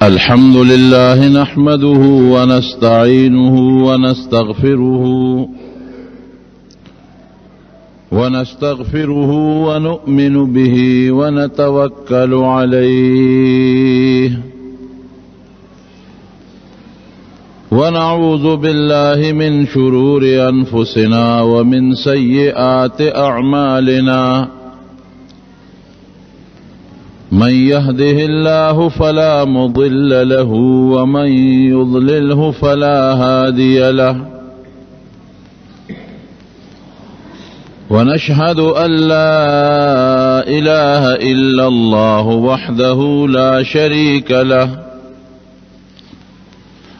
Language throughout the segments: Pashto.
الحمد لله نحمده ونستعينه ونستغفره ونؤمن به ونتوكل عليه ونعوذ بالله من شرور أنفسنا ومن سيئات أعمالنا من يهده الله فلا مضل له ومن يضلله فلا هادي له ونشهد أن لا إله إلا الله وحده لا شريك له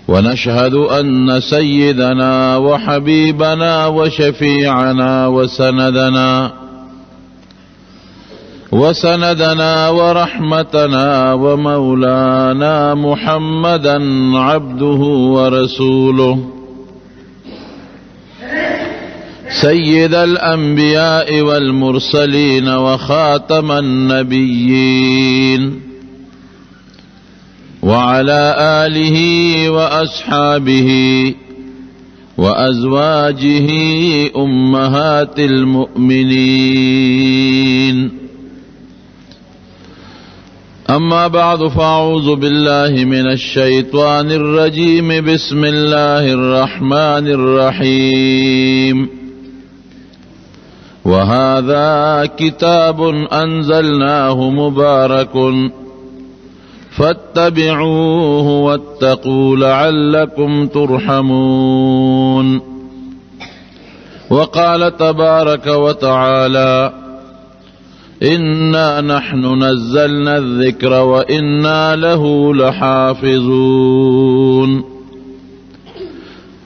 ونشهد أن سيدنا وحبيبنا وشفيعنا وسندنا ورحمتنا ومولانا محمدا عبده ورسوله سيد الأنبياء والمرسلين وخاتم النبيين وعلى آله وأصحابه وأزواجه أمهات المؤمنين أما بعد فأعوذ بالله من الشيطان الرجيم بسم الله الرحمن الرحيم وهذا كتاب أنزلناه مبارك فاتبعوه واتقوا لعلكم ترحمون وقال تبارك وتعالى إنا نحن نزلنا الذكر وإنا له لحافظون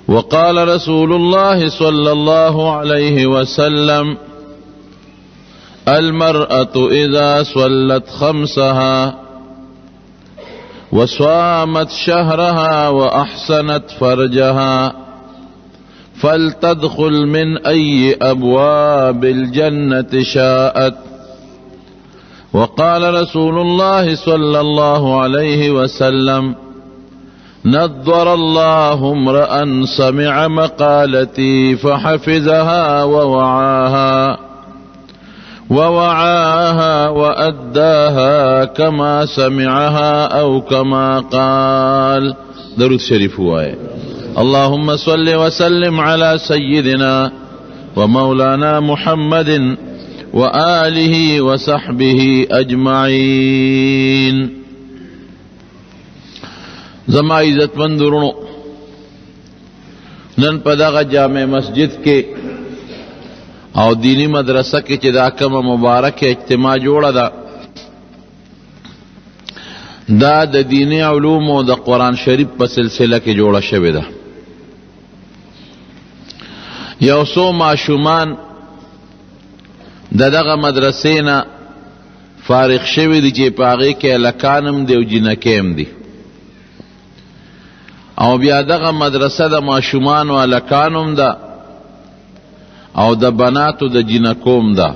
وقال رسول الله صلى الله عليه وسلم المرأة إذا صلت خمسها وصامت شهرها وأحسنت فرجها فلتدخل من أي أبواب الجنة شاءت وقال رسول الله صلى الله عليه وسلم نضر الله امرأ سمع مقالتي فحفظها ووعاها وأداها كما سمعها أو كما قال. درود شریف ہوا ہے. اللهم صل وسلم على سيدنا ومولانا محمد وآله وصحبه أجمعين. زما عزت مندرونو نن پدغه جامع مسجد کے او دینی مدرسہ کے چې دا کومه مبارک اجتماع جوړه ده دا د دینی علوم او د قرآن شریف په سلسله کې جوړه شوې ده. یو څو ماشومان دغه مدرسې نه فارغ شوي دي چې په هغې کې هلکانم دی او جینکې هم دي او بیا دغه مدرسه د ماشومانو هلکانو هم ده او د بناتو د جینکو هم ده.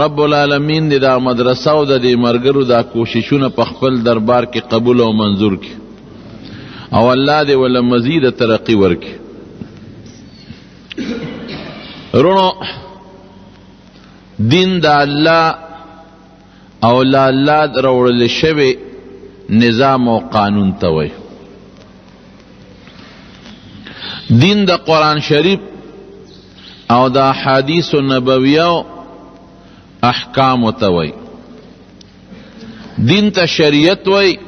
رب العالمین دې دا مدرسه او د دې ملګرو دا کوششونه په خپل دربار کې قبول او منظور کړي او الله دې وله مزید ترقی ورکړي. رونو دین دا الله او لا الله راوړل شوی نظام او قانون ته وایي. دین د قرآن شریف او د احادیث النبویه احکام ته وایي. دین ته شریعت وایي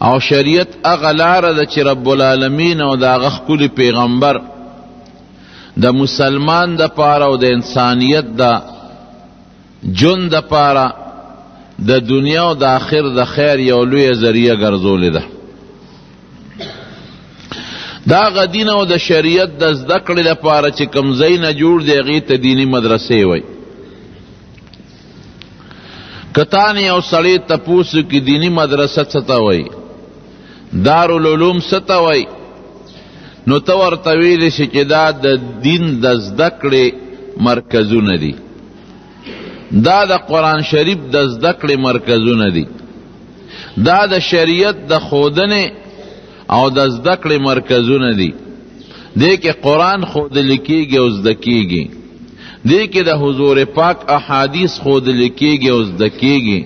او شریعت هغه لاره ده چې رب العالمین او د هغه ښکلي پیغمبر د مسلمان د پاره او د انسانیت د ژوند د پاره د دنیا او د آخر د خیر یو لویه ذریعه ګرځولې ده. دا هغه دین او د شریعت د زده کړې لپاره چې کوم ځای نه جوړ دی هغې ته دیني مدرسې وایي. که تا نه یو سړی تپوس وکړي دیني مدرسه څه ته وایي، دارالعلوم څه ته وایي، نو ته ورته ویلی شي چې دا د دین د زده کړې مرکزونه دي. دا د قرآن شریف د زده کړې مرکزونه دي، دا د شریعت د ښودنې او د زده کړې مرکزونه دي. دې کې قرآن ښودل کېږي او زده کېږي، دې کې د حضور پاک احادیث ښودل کېږي او زده کېږي،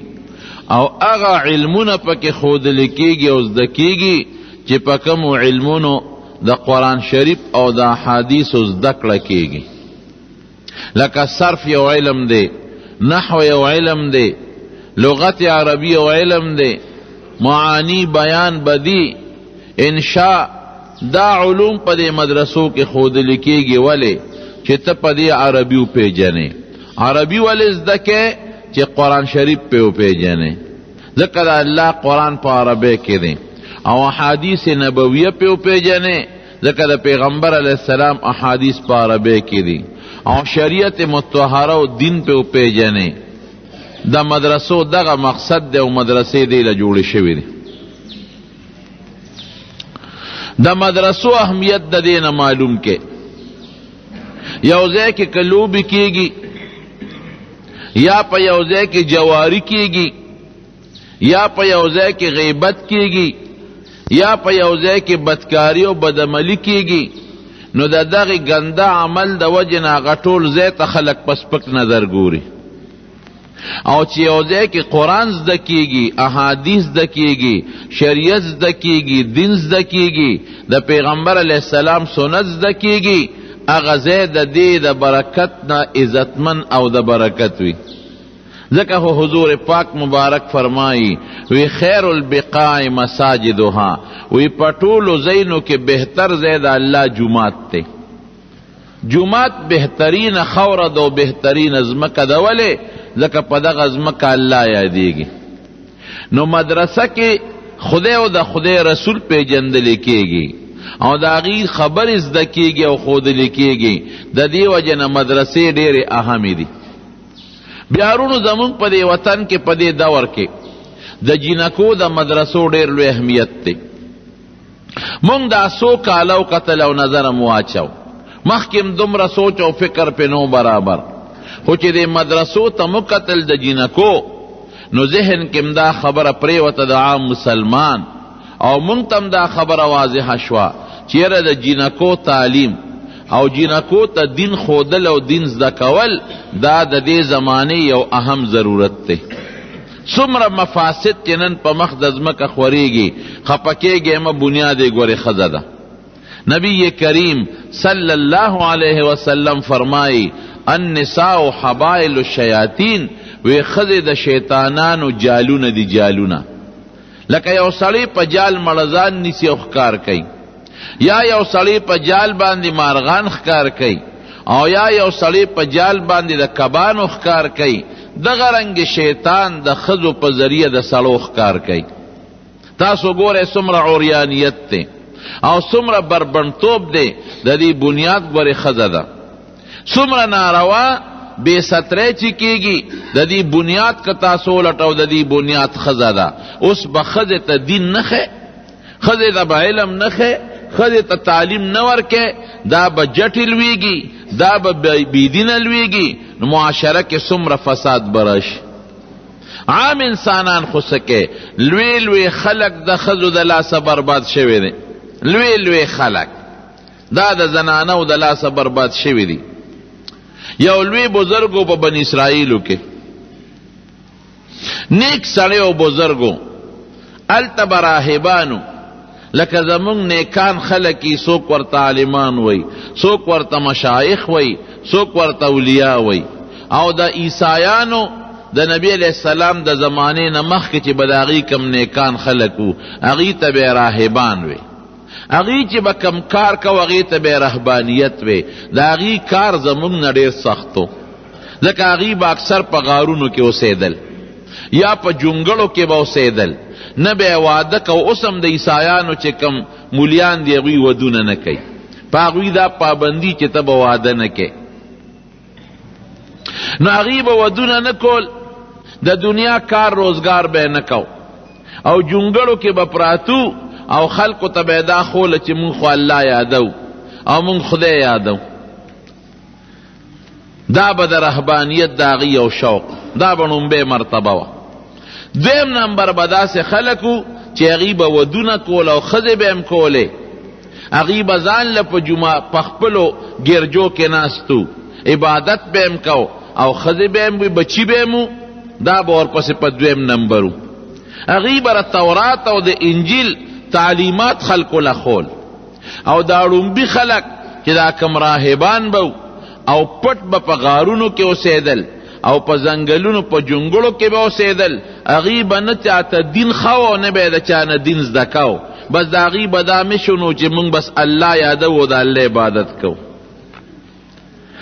او هغه علمونه پکې ښودل کېږي او زده کېږي چې په کومو علمونو د قرآن شریف او د احادیثو زده کړه کېږي. لکه صرف یو علم دی، نحو یو علم دی، لغت عربی یو علم دی، معانی، بیان، بدی، انشاء، دا علوم په دې مدرسو کې ښودل کېږي. ولې؟ چې ته په دې عربي وپېژنې. عربي ولې زده کې؟ چې قرآن شریف پې وپېژنې، ځکه د الله قرآن په عربی کې دی، او احادیث نبویه پې وپېژنې، ځکه د پیغمبر علیه السلام احادیث په عربی کې دي، او شریعت مطهره او دین پې وپېژنې. د مدرسو دغه مقصد دی او مدرسې دی له جوړې شوي دي. د مدرسو اهمیت د دې نه معلوم کې، یو ځای کې که لوبې کېږي، یا په یو ځای کې جواری کېږي، یا په یو ځای کې غیبت کېږي، یا په یو ځای کې بدکاری او بدعملي کېږي، نو د دغې ګنده عمل د وجې نه هغه ټول ځای ته خلک په سپک نظر ګوري. او چې یو ځای کې قرآن زده کېږي، احادیث زده کېږي، شریعت زده کېږي، دین زده کېږي، د پیغمبر علیه السلام سنت زده کېږي، هغه ځای د دې د برکت نه عزتمن او د برکت وي. ځکه خو حضور پاک مبارک فرمایي، وی خیر البقاع مساجدها، وی په ټولو ځایونو کې بهتر ځای د الله جومات دی. جومات بهترین خوره ده او بهترین ځمکه ده. ولې؟ ځکه په دغه ځمکه الله یادېږي. نو مدرسه کې خدای او د خدای رسول پیژندل کېږي، او د هغې خبرې زده کېږي او ښودل کېږي. د دې وجې نه مدرسې ډېرې اهمې دي. بیا ورونو زمونږ په دې وطن کې په دې دور کې د جینکو د مدرسو ډېر لوی اهمیت دی. مونږ دا څو کاله وکتل او نظر مو واچو، مخکې م دومره سوچ او فکر پې نو برابر، خو چې دې مدرسو ته مو کتل د جینکو، نو ذهن کې م دا خبره پرېوته د عام مسلمان، او مونږ ته م دا خبره واضحه شوه چې یاره د جینکو تعلیم او جینکو ته دین ښودل او دین زده کول دا د دې زمانې یو اهم ضرورت دی. څومره مفاسد چې نن په مخ د ځمکه خورېږي، خفه کېږئ مه، بنیاد یې ګورې ښځه ده. نبی کریم صلی اللہ علیہ وسلم فرمائی النساء حبائل الشیاطین، وی ښځې د شیطانانو جالونه دي، جالونه. لکه یو سړی په جال مړزان نیسي او ښکار کوي، یا یو سړی په جال باندې مارغان ښکار کوي، او یا یو سړی په جال باندې د کبانو ښکار کوي. دغه رنګ شیطان د ښځو په ذریعه د سړو ښکار کوي. تاسو ګورئ څومره عریانیت دی او څومره بربنډتوب دی، د دې بنیاد ګورئ ښځه ده. څومره ناروا بے سترۍ چې کېږي، د دې بنیاد که تاسو ولټو د دې بنیاد ښځه ده. اوس به ښځې ته دین نه ښی، ښځې ته به علم نه ښی، ښځې ته تعلیم نه ورکې، دا به جټې لویږي، دا به بېدینه لویږي، نو معاشره کې څومره فساد به راشي. عام انسانان خو څه کوي، لوی لوی خلک د ښځو د لاسه برباد شوي دي. لوی لوی خلک دا د زنانو د لاسه برباد شوي دي. یو لوی بزرگو په بنی اسرائیلو کې نیک سړی او بزرگو، هلته به راهبانو، لکه زمونږ نیکان خلک یي، څوک ورته عالمان وی، څوک ورته مشایخ وی، څوک ورته اولیاء وی. او د عیسایانو د نبی علیہ السلام د زمانې نه مخکې چې به د هغې کم نیکان خلک وو، هغې ته به راهبان وی. هغې چې به کم کار کو، هغې ته به رهبانیت وی. د هغې کار زمونږ نه ډېر سخت و، ځکه هغې به اکثر په غارونو کې اوسېدل یا په جونګړو کې به اوسېدل، نه به یې واده کو. اوس هم د عیسایانو چې کم مولیان دي، هغوی ودونه نه کوي، په هغوی دا پابندي چې ته به واده نه کوې. نو هغوی به ودونه نه کول، د دنیا کار روزګار به یې نه کو، او جونګړو کې به پراتو، او خلقو ته به دا خوله چې مونږ خو الله یادو او مونږ خدای یادو. دا به د رهبانیت د هغې یو شوق، دا به نومبې مرتبه وه. دویم نمبر به داسې خلک وو چې هغې به ودونه کول او ښځې به هم کولې، هغې به ځان له په خپلو ګرجو کې ناستو، عبادت به هم کو او ښځې به هم وي، بچي به هم وو. دا به ورپسې په دویم نمبر وو. هغې به تورات او د انجیل تعلیمات خلکو له خول، او دا ړومبي خلک چې دا کم راهبان به او پټ به په غارونو کې اوسېدل او په ځنګلونو په جنګړو کې به اوسېدل، هغې به نه چاته دین ښه و نه به یې د چا نه دین زده کو، بس د هغې به دا مشنو چې موږ بس الله یادو د الله عبادت کو.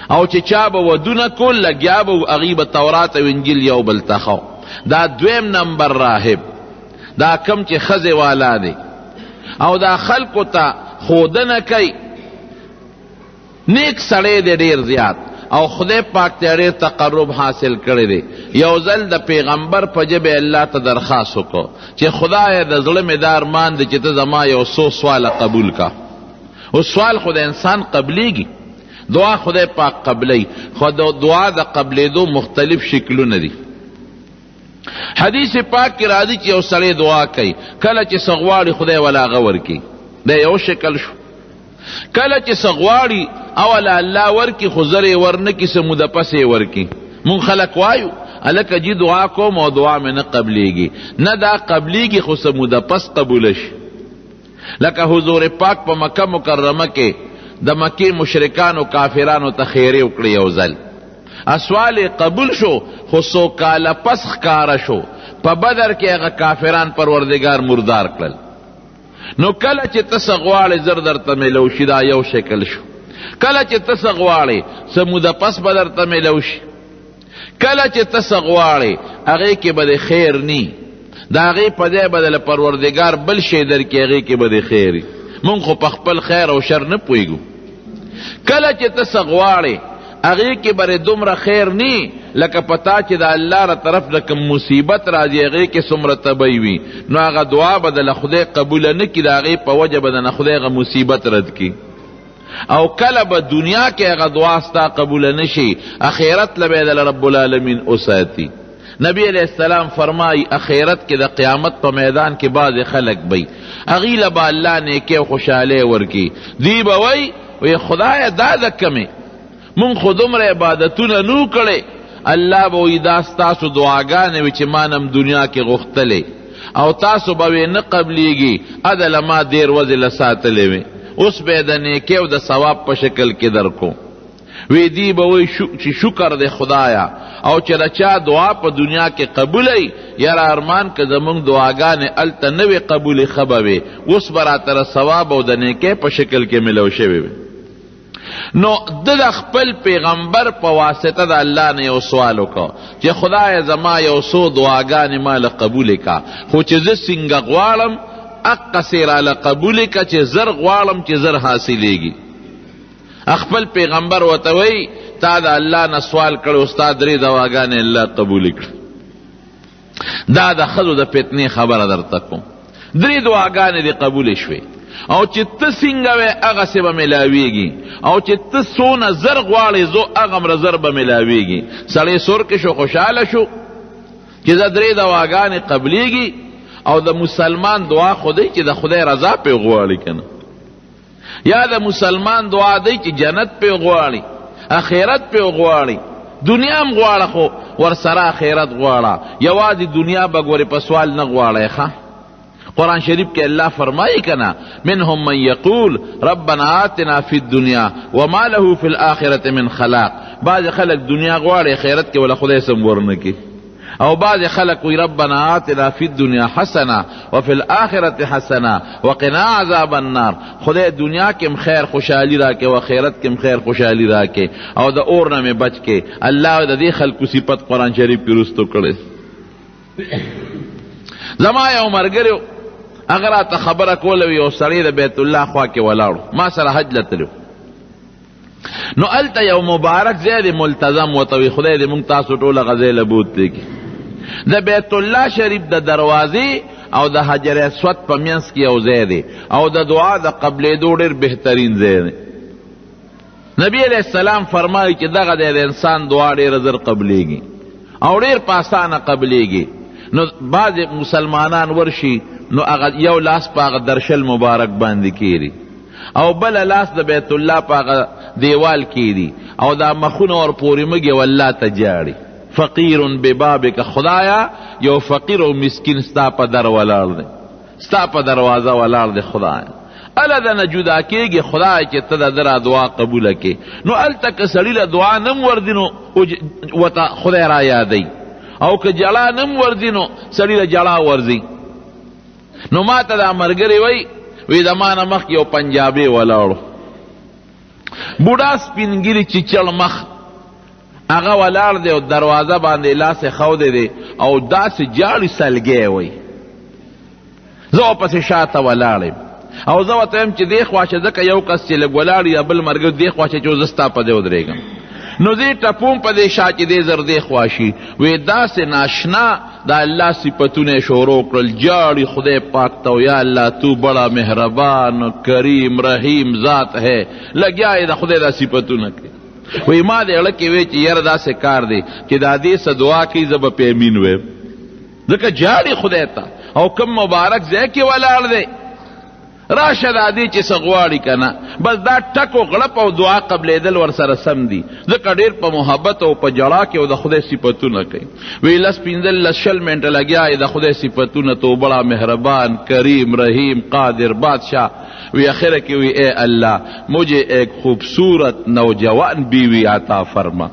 او چې چا به ودونه کول لګیا به هغې به تورات او انجیل یو بل ته خو. دا دویم نمبر راهب، دا کم چې ښځې والا دی او دا خلکو ته ښودنه کوي. نیک سړی دی ډېر زیات او خدای پاک ته ډېر تقرب حاصل کړی دی. یو ځل د پیغمبر په ژبې الله ته درخواست وکړو چې خدایه د زړه مې دا ارمان دی چې ته زما یو څو سواله قبول کا. اوس سوال خو د انسان قبلیږي، دعا خدای پاک قبلی، خو د دعا د قبلیدو مختلف شکلونه دي. حدیث پاک کې راځي چې یو سړی دعا کوي، کله چې څه غواړي خدای ولا هغه ورکي، دا یو شکل شو. کله چې څه غواړي اول الله ورکي خو زر یې ورنکي، څه موده پس یې ورکي. مونږ خلک وایو هلکه جي دعا کوم او دعا مې نه قبلیږي، نه دا قبلیږي خو څه موده پس قبوله شي. لکه حضور پاک په مکه مکرمه کې د مکې مشرکانو کافرانو ته خیرې وکړې یو ځل، اسوال قبول شو خو څو کاله پس ښکاره شو په بدر کې هغه کافران پروردګار مردار کړل. نو کله چې ته څه غواړې زر درته میلو شي، دا یو شکل شو. کله چې ته څه غواړې څه موده پس به درته میلو شي. کله چې ته څه غواړې هغې کې به د خیر نی، د هغې په ځای به د پروردګار بل شی درکړي، هغې کې به د خیر وي. مونږ خو په خپل خیر او شر نه پوهېږو. کله چې ته څه غواړې هغې کې به دومره خیر نی لکه پتا چې د الله را طرف نه کوم مصیبت راځي هغې کې څومره تبی وي، نو هغه دعا به د خدای قبوله نه کړي، د هغې په وجه به د خدای هغه مصیبت رد کړي. او کله به دنیا کې هغه دعا ستا قبوله نه شي، اخرت له به یې د رب العالمین وساتي. نبی علیہ السلام فرمائی اخرت کې د قیامت په میدان کې بعض خلق بی هغې له به الله نیکۍ او خوشحالۍ ورکي. دوی به وی خدایه دا ده کمې مونږ خو دومره عبادتونه نو کړی، الله به وی دا ستاسو دعاګانې وي چې ما نم دنیا کې غوښتلې او تاسو به وی نه قبلیږي، ادله ما ډېر وزله ساتلې وې، اوس به یې د نیکۍ او د ثواب په شکل کې درکو. وی دی به وی چې شکر دی خدایا، او چې د چا دعا په دنیا کې قبولی یاره ارمان که زمونږ دعاګانې هلته نه وې قبولې ښه به وې، اوس به راتره ثواب او د نیکۍ په شکل کې ملو شوې وې. نو د خپل پیغمبر په واسطه د الله نه یو سوال وکړه چې خدای زما یو څو دعاګانې ما له قبولې کا، خو چې زه څنګه غواړم اقصې راله قبولې کا چې زر غواړم چې زر حاصلېږي. خپل پیغمبر ورته وی تا د الله نه سوال کړو ستا درې دعاګانې الله قبول کړ. دا د ښځو د فتنې خبره درته کوم، درې دعاګانې دې قبول شوې، او چې ته څنګه وې هغسې به ملاویږي، او چې ته څونه زر غواړې زو هغومره زر به ملاویږي. سړی سرکې شو، خوشحاله شو چې دا درې دعاګانې قبلیږي. او د مسلمان دعا خو دی چې د خدای رضا پې غواړي که نه، یا د مسلمان دعا دی چې جنت پې غواړي، اخرت پې غواړي، دنیا هم غواړه خو ورسره اخرت غواړه، یوازې دنیا به ګورې په سوال نه غواړی. ښه قرآن شریف کې الله فرمایي کنه منهم من یقول ربنا آتنا فی الدنیا وما له فی الآخرة من خلاق. بعض خلق دنیا غواړي اخرت کې ولا خدای سم ورنکي، او بعض خلق وی ربنا آتنا فی الدنیا حسنه وفی الآخرة حسنه وقنا عذاب النار. خدای دنیا کې خیر خوشحالی راکې او آخرت کې خیر خوشحالی راکې او د اور نه مې بچ کې. الله د دې خلقو صفت قرآن شریف کې رستو کړی. زما یو ملګری هغه راته خبره کوله، یو سړی د بیت الله خوا کې ولاړو، ما سره حج له تلو، نو هلته یو مبارک ځای دی ملتظم ورته وی خدای دې مونږ تاسو ټوله غځی له بوتلی کې د بیت الله شریف د دروازې او د حجر اسود په منځ کې یو ځای دی، او د دعا د قبلېدو ډېر بهترین ځای دی. نبی علیہ السلام فرمایي چې دغه د انسان دعا ډېره زر قبلیږي او ډېر په اسانه قبلیږي. نو بعض مسلمانان ورشي نو هغه یو لاس په هغه درشل مبارک باندې کیږي او بل لاس د بیت الله په هغه دیوال کیږي او دا مخونه ور پورې مږي والله ته جاړي فقیر ببابک، خدایا یو فقیر او مسکین ستا په در ولاړ دی، ستا په دروازه ولاړ دی خدایا. اله د نه جدا کېږي خدای چې ته د ده دعا قبوله کړې. نو هلته که سړي له دعا نه م ورځي نو ورته خدای را یادوي، او که جړا نه م ورځي نو سړي له جړا ورځي. نو ما ته دا ملګري وی د ما نه مخکې یو پنجابی ولاړو، بوډا سپینګیري چیچړ مخ، هغه ولاړ دی او دروازه باندې لاس یې ښودی دی او داسې جاړي سلګی وی. زه ورپسې شاته ولاړ یم او زه ورته یم چې دې خوا چې ځکه یو کس چې لږ ولاړ یا بل ملګری دې خوا چې زه ستا په دې ودرېږم. نو زه ټپوم په دې شا چې دې زر دې خوا شي. وی داسې ناشنا د الله صفتونه شروع کړل، جاړي خدای پاک ته یا الله تو بڑا مهربان کریم رحیم ذات ہے، لګیا یې د خدای دا صفتونه کوي. وی ما دې اړه کې وی چې یاره داسې کار دی چې دا دې څه دعا کوي زه به پې امین ویم، ځکه جاړي خدای ته او کم مبارک ځای کې ولاړ دی. راشه دا دی چې څه غواړي که نه، بس دا ټک و غړپ او دعا قبلېدل ورسره سم دي، ځکه ډېر په محبت او په جړا کې او د خدای صفتونه کوي. وی لس پنځل لس شل منټه لګیا یې د خدای صفتونه تو بڑا مهربان کریم رحیم قادر بادشاہ. وی آخر کې وی اے اللہ مجھے ایک خوبصورت نوجوان بیوی عطا فرما.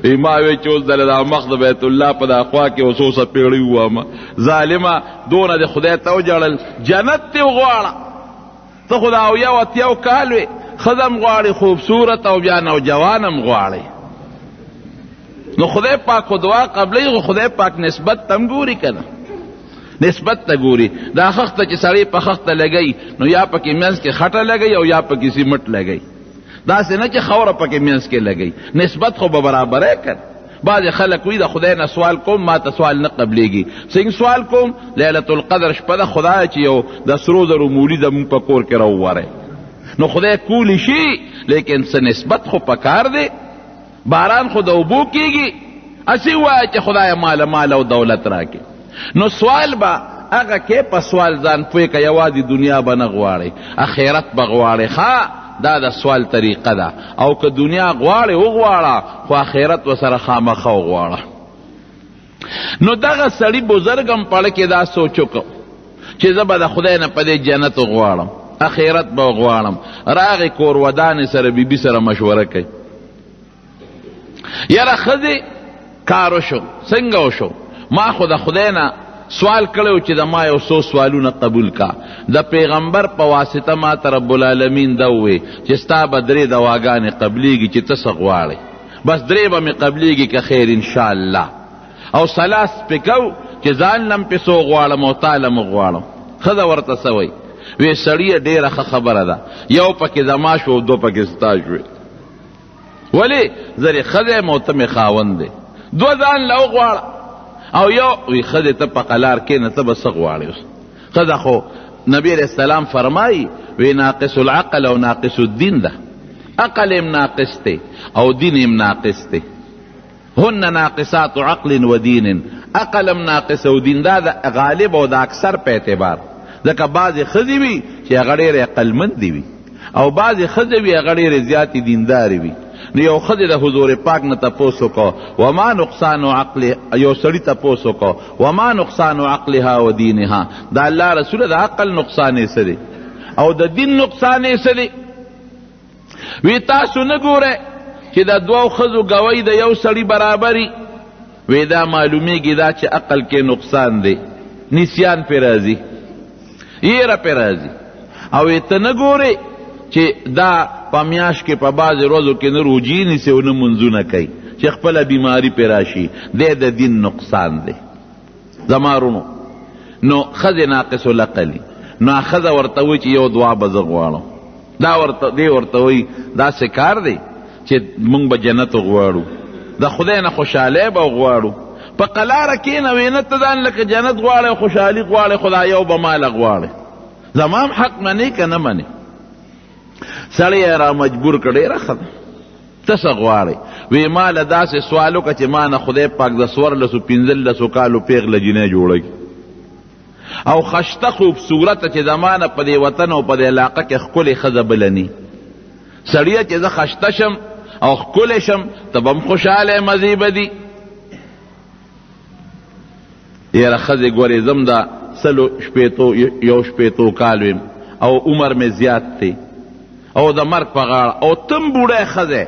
ما وی چې اوس دله دا مخ د بیت الله په دا خوا کې اوس اوسه پیړۍ ووامه ظالمه دونه د خدای ته وجړل، جنت دې وغواړه ته خو دا اویا و اتیاو کال وې ښځه م غواړې خوبصورت او بیا نوجوان هم غواړې. نو خدای پاک خو دعا قبلوي، خو خدای پاک نسبت ته هم ګوري که نه، نسبت ته ګوري. دا خښته چې سړی په خښته لګوي نو یا پکې منځ کې خټه لګوي او یا پکې سیمټ لګوي، داسې نه چې خوره پکې منځ کې لګوي، نسبت خو به برابره کړ. بعضې خلک وي د خدای نه سوال کوم ما ته سوال نه قبلیږي. څنګه سوال کوم؟ لیلة القدر شپه ده خدای چې یو د سرو زرو مولي زمونږ په کور کې راووری. نو خدای کولی شي لیکن څه نسبت خو پکار دی. باران خو د اوبو کېږي، هسې ووایه چې خدای مال او دولت راکړي. نو سوال به هغه کې په سوال ځان پوه که یوازې دنیا به نه غواړئ، اخرت به غواړئ. ښه دا د سوال طریقه ده، او که دنیا غواړې وغواړه خو آخرت ورسره خامخا وغواړه. نو دغه سړي بزرګ هم پړه کې دا سوچ وکړ چې زه به د خدای نه په دې جنت وغواړم، آخرت به وغواړم. راغې کور ودانې سره بیبي سره مشوره کوي، یاره ښځې کار وشو څنګه وشو؟ ما خو د خدای نه سوال کړو چې د ما یو څو سوالونه قبول کا. د پیغمبر په واسطه ما ته رب العالمین دا ووی چې ستا به 3 دواګانې قبلیږي چې ته څه غواړې، بس 3 به مې قبلیږي که خیر انشاءالله. او سلاس پې کو چې ځان لم پې څو غواړم او تا لم غواړم. ښځه ورته څه وی؟ وی سړیه ډېره ښه خبره ده، یو پکې زما شو او 2 پکې ستا شوې. ولې؟ زرې ښځه یم او ته مې خاوند دی، 2 ځان له وغواړه. او یو وی ښځې ته په قلار کښېنه ته به څه غواړې؟ ښځه خو نبی علیہ السلام فرمایي وی ناقص العقل او ناقص الدین ده، عقل ام ناقص دی او دین ام ناقص دی. هن ناقصات عقل و دین، عقل ام ناقص او دین دا غالب او د اکثر په اعتبار. ځکه بعضې ښځې وي چې هغه ډېرې عقلمندې وي او بعضې ښځې وي هغه ډېرې زیاتې دیندارې وي. نو یو ښځې د حضور پاک نه تپوس وکړو وما نقصان عقل، یو سړي تپوس وکړو وما نقصان عقلها و دینها، د الله رسوله د عقل نقصان یې څه دی او د دین نقصان یې څه دی؟ وی تاسو نه ګورئ چې د 2 ښځو ګوی د یو سړي برابري؟ وی دا معلومیږي دا چې عقل کې نقصان دی، نسیان پې راځي، یېره پې راځي. او ته نه ګورئ چې دا په میاشت کې په بعضې ورځو کې نه روجي نیسي او نه منځونه کوي چې خپله بیماري پې راشي، دی د دین نقصان دی. زما رونو نو ښځې ناقص العقلي، نو ښځه ورته وایي چې یو دعا به زه غواړم. دی ورته وایي داسې کار دی چې موږ به جنت غواړو، د خدای نه خوشحالۍ به غواړو. په قلاره کښېنه وی نه ته ځان لکه جنت غواړې او خوشحالي غواړې، خو دا یو به ماله غواړې. زما هم حق منې که نه منې؟ سړی یې را مجبور کړ ډېره ښه ده ته څه غواړې وی ما له داسې سوال وکړه چې ما نه خدای پاک د 14-15 کالو پیغله جینۍ جوړوي او خشته خوبصورته چې زما نه په دې وطن او په دې علاقه کې ښکلې ښځه بله ني سړیه چې زه خشته شم او ښکلی شم ته به م خوشحاله مزې به دي یاره ښځې ګورې زم د 100 کال ویم او عمر مې زیات دی او د مرګ په غاړه او تم بوډی ښځی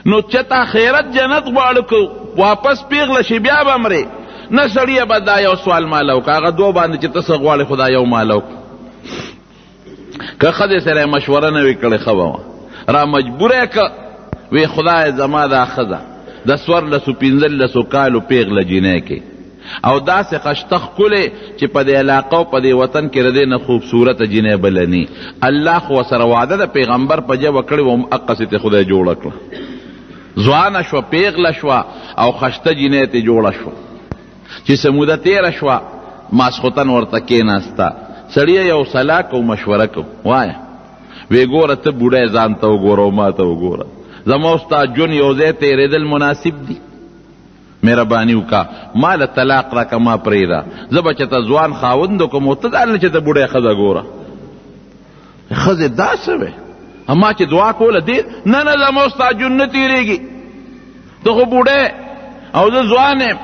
نو چې تا خیرت جنت غواړو که واپس پیغله شي بیا به مرې نه سړیه به دا یو سوال ماله وکړه هغه دوه باندې چې ته څه غواړې خو دا یو ماله وکړه که ښځې سره یې مشوره نه وي کړې ښه به وه را مجبوره یې که وی خدای زما دا ښځه د 14-15 کالو پیغله جینۍ کې او داسې خشته ښکلې چې په دې علاقه او په دې وطن کې د دې نه خوبصورته جینۍ بله ني الله خو ورسره وعده د پیغمبر په ژبه کړې وه همقسې ترې خدای جوړه کړه ځوانه شوه پیغله شوه او خشته جینۍ ترې جوړه شوه چې څه موده تېره شوه ماسخوتن ورته کېناسته سړیه یو صلاح کو مشوره کو وایه وی ګوره ته بوډی ځان ته وګوره او ما ته وګوره زما او ستا ژوند یو ځای تېرېدل مناسب دي مهرباني وکړه ما له طلاق راکړه ما پرېږده زه به چېته ځوان خاوند وکړم او ته دا نه چې ته بوډی ښځه ګوره ښځې دا څه وی ما چې دعا کوله دې نه نه زما او ستا ژوند نه تېرېږي ته خو بوډی او زه ځوان یم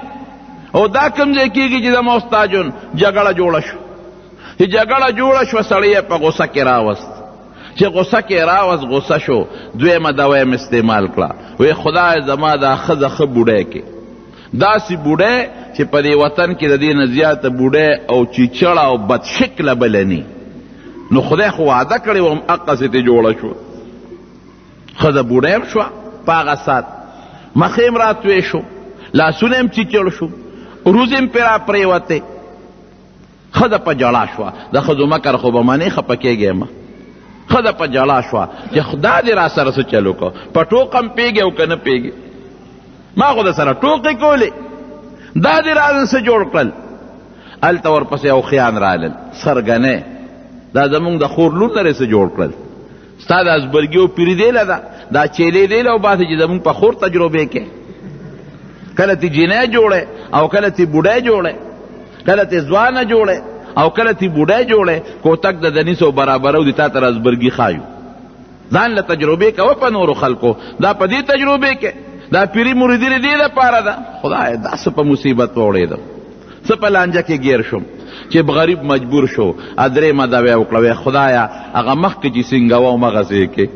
او دا کوم ځای کېږي چې زما او ستا ژوند جګړه جوړه شو چې جګړه جوړه شوه سړی یې په غوسه کې راوست چې غصه کې راوست غصه شو دویمه دوا یې استعمال کړه وی خدای زما دا ښځه ښه بوډی کې داسې بوډی چې په دې وطن کې د دې نه زیاته بوډی او چیچړه او بدشکله بله ني نو خدای خو وعده کړې وه همقسې ترې جوړه شوه ښځه بوډی هم شوه په هغه سات مخ یې هم راتوی شو لاسونه هم چیچړ شو روز هم پرې راپرېوتې ښځه په ژړا شوه د ښځو مکر خو به منې خفه کېږې مه ښځه په ژړا شوه چې خدا دې را سره څه چل وکړه په ټوقه م پېږې او که نه پېږې ما خو د سره ټوقې کولې دا دې را څه جوړ کړل هلته ورپسې یو خیان رالل سرګنۍ دا زمونږ د خور لور لرې څه جوړ کړل ستا د ازبرګي او پیري دیله ده دا چیلې دیله او باسې چې زمونږ په خور تجربې کې کله تی جینۍ جوړې او کله تی بوډۍ جوړې کله تی ځوانه جوړې او کله تی بوډۍ جوړې کوتک د دنیسو برابرو دي تا ته رازبرګي ښایو ځان له تجربې کوه په نورو خلکو دا په دې تجربې کې دا پیري مریدي د دې لپاره ده خدای دا څه په مصیبت واوړېدم څه په لانجه کې ګیر شم چې غریب مجبور شو درېیمه دوا یې وکړه وی خدایه هغه مخکې چې څنګه وه همغسې یې کې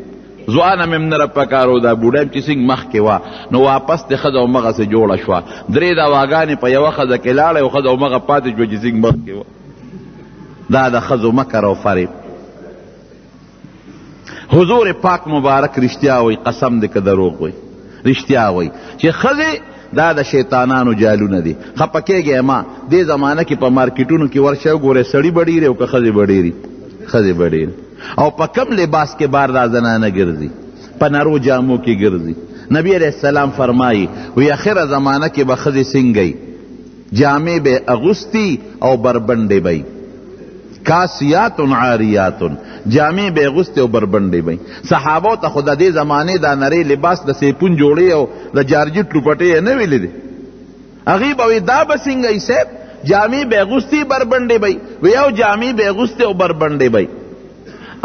ځوانه مې هم نه راپکارو دا بوډۍ م چې څنګ مخکې وه نو واپس دې ښځه همغسې جوړه شوه 3 دواګانې په یوه ښځه کې لاړه یو ښځه همغه پاتې شوه چې څنګ مخکې وه دا د ښځو مکر او فریب حضور پاک مبارک رښتیا وی قسم دې که دروغ وی رښتیا وی چې ښځې دا د شیطانانو جالونه دي خفه کېږئ ما دې زمانه کې په مارکیټونو کې ورشه وګورئ سړي به ډېرې او که ښځې به ډېرې ښځې به ډېرې او په کم لباس کې بار دا زنانه ګرځي په نرو جامو کې ګرځي نبی علیہ السلام فرمایي وی اخره زمانه کې به ښځې څنګه جامې به اغوستی او بربنډې به کاسیات عاریات جامې به اغوستې او بربنډې به صحابو ته خو د دې زمانې دا نری لباس د سیپون جوړې او د جارجټ لوپټې یې نه ویلې دي هغې به وی دا به څنګه ای صاحب جامې به اغوستې بربنډې به وی یو جامې به اغوستې او بربنډې به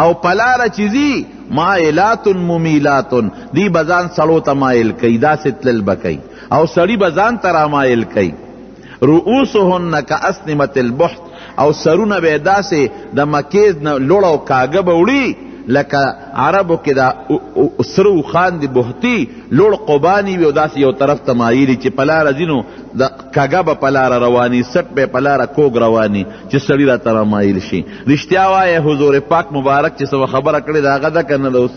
او پلاره چې ځي مائلات ممیلات دی به ځان سړو ته مایل کوي داسې تلل به کوي او سړي به ځان ته رامایل کوي رؤوسهن کاسنمة البحت او سرونه به داسې د مکیز نه لوړ او کاږه به وړي لکه عربو کې دا سره اوښان دي بهتي لوړ قباني وي او داسې یو طرف ته مایلي چې په لاره ځي نو د کاږه به په لاره رواني سټ به په لاره کوږ رواني چې سړي راته رامایل شي رښتیا وایه حضور پاک مبارک چې څه خبره کړې ده هغه ده که نه ده اوس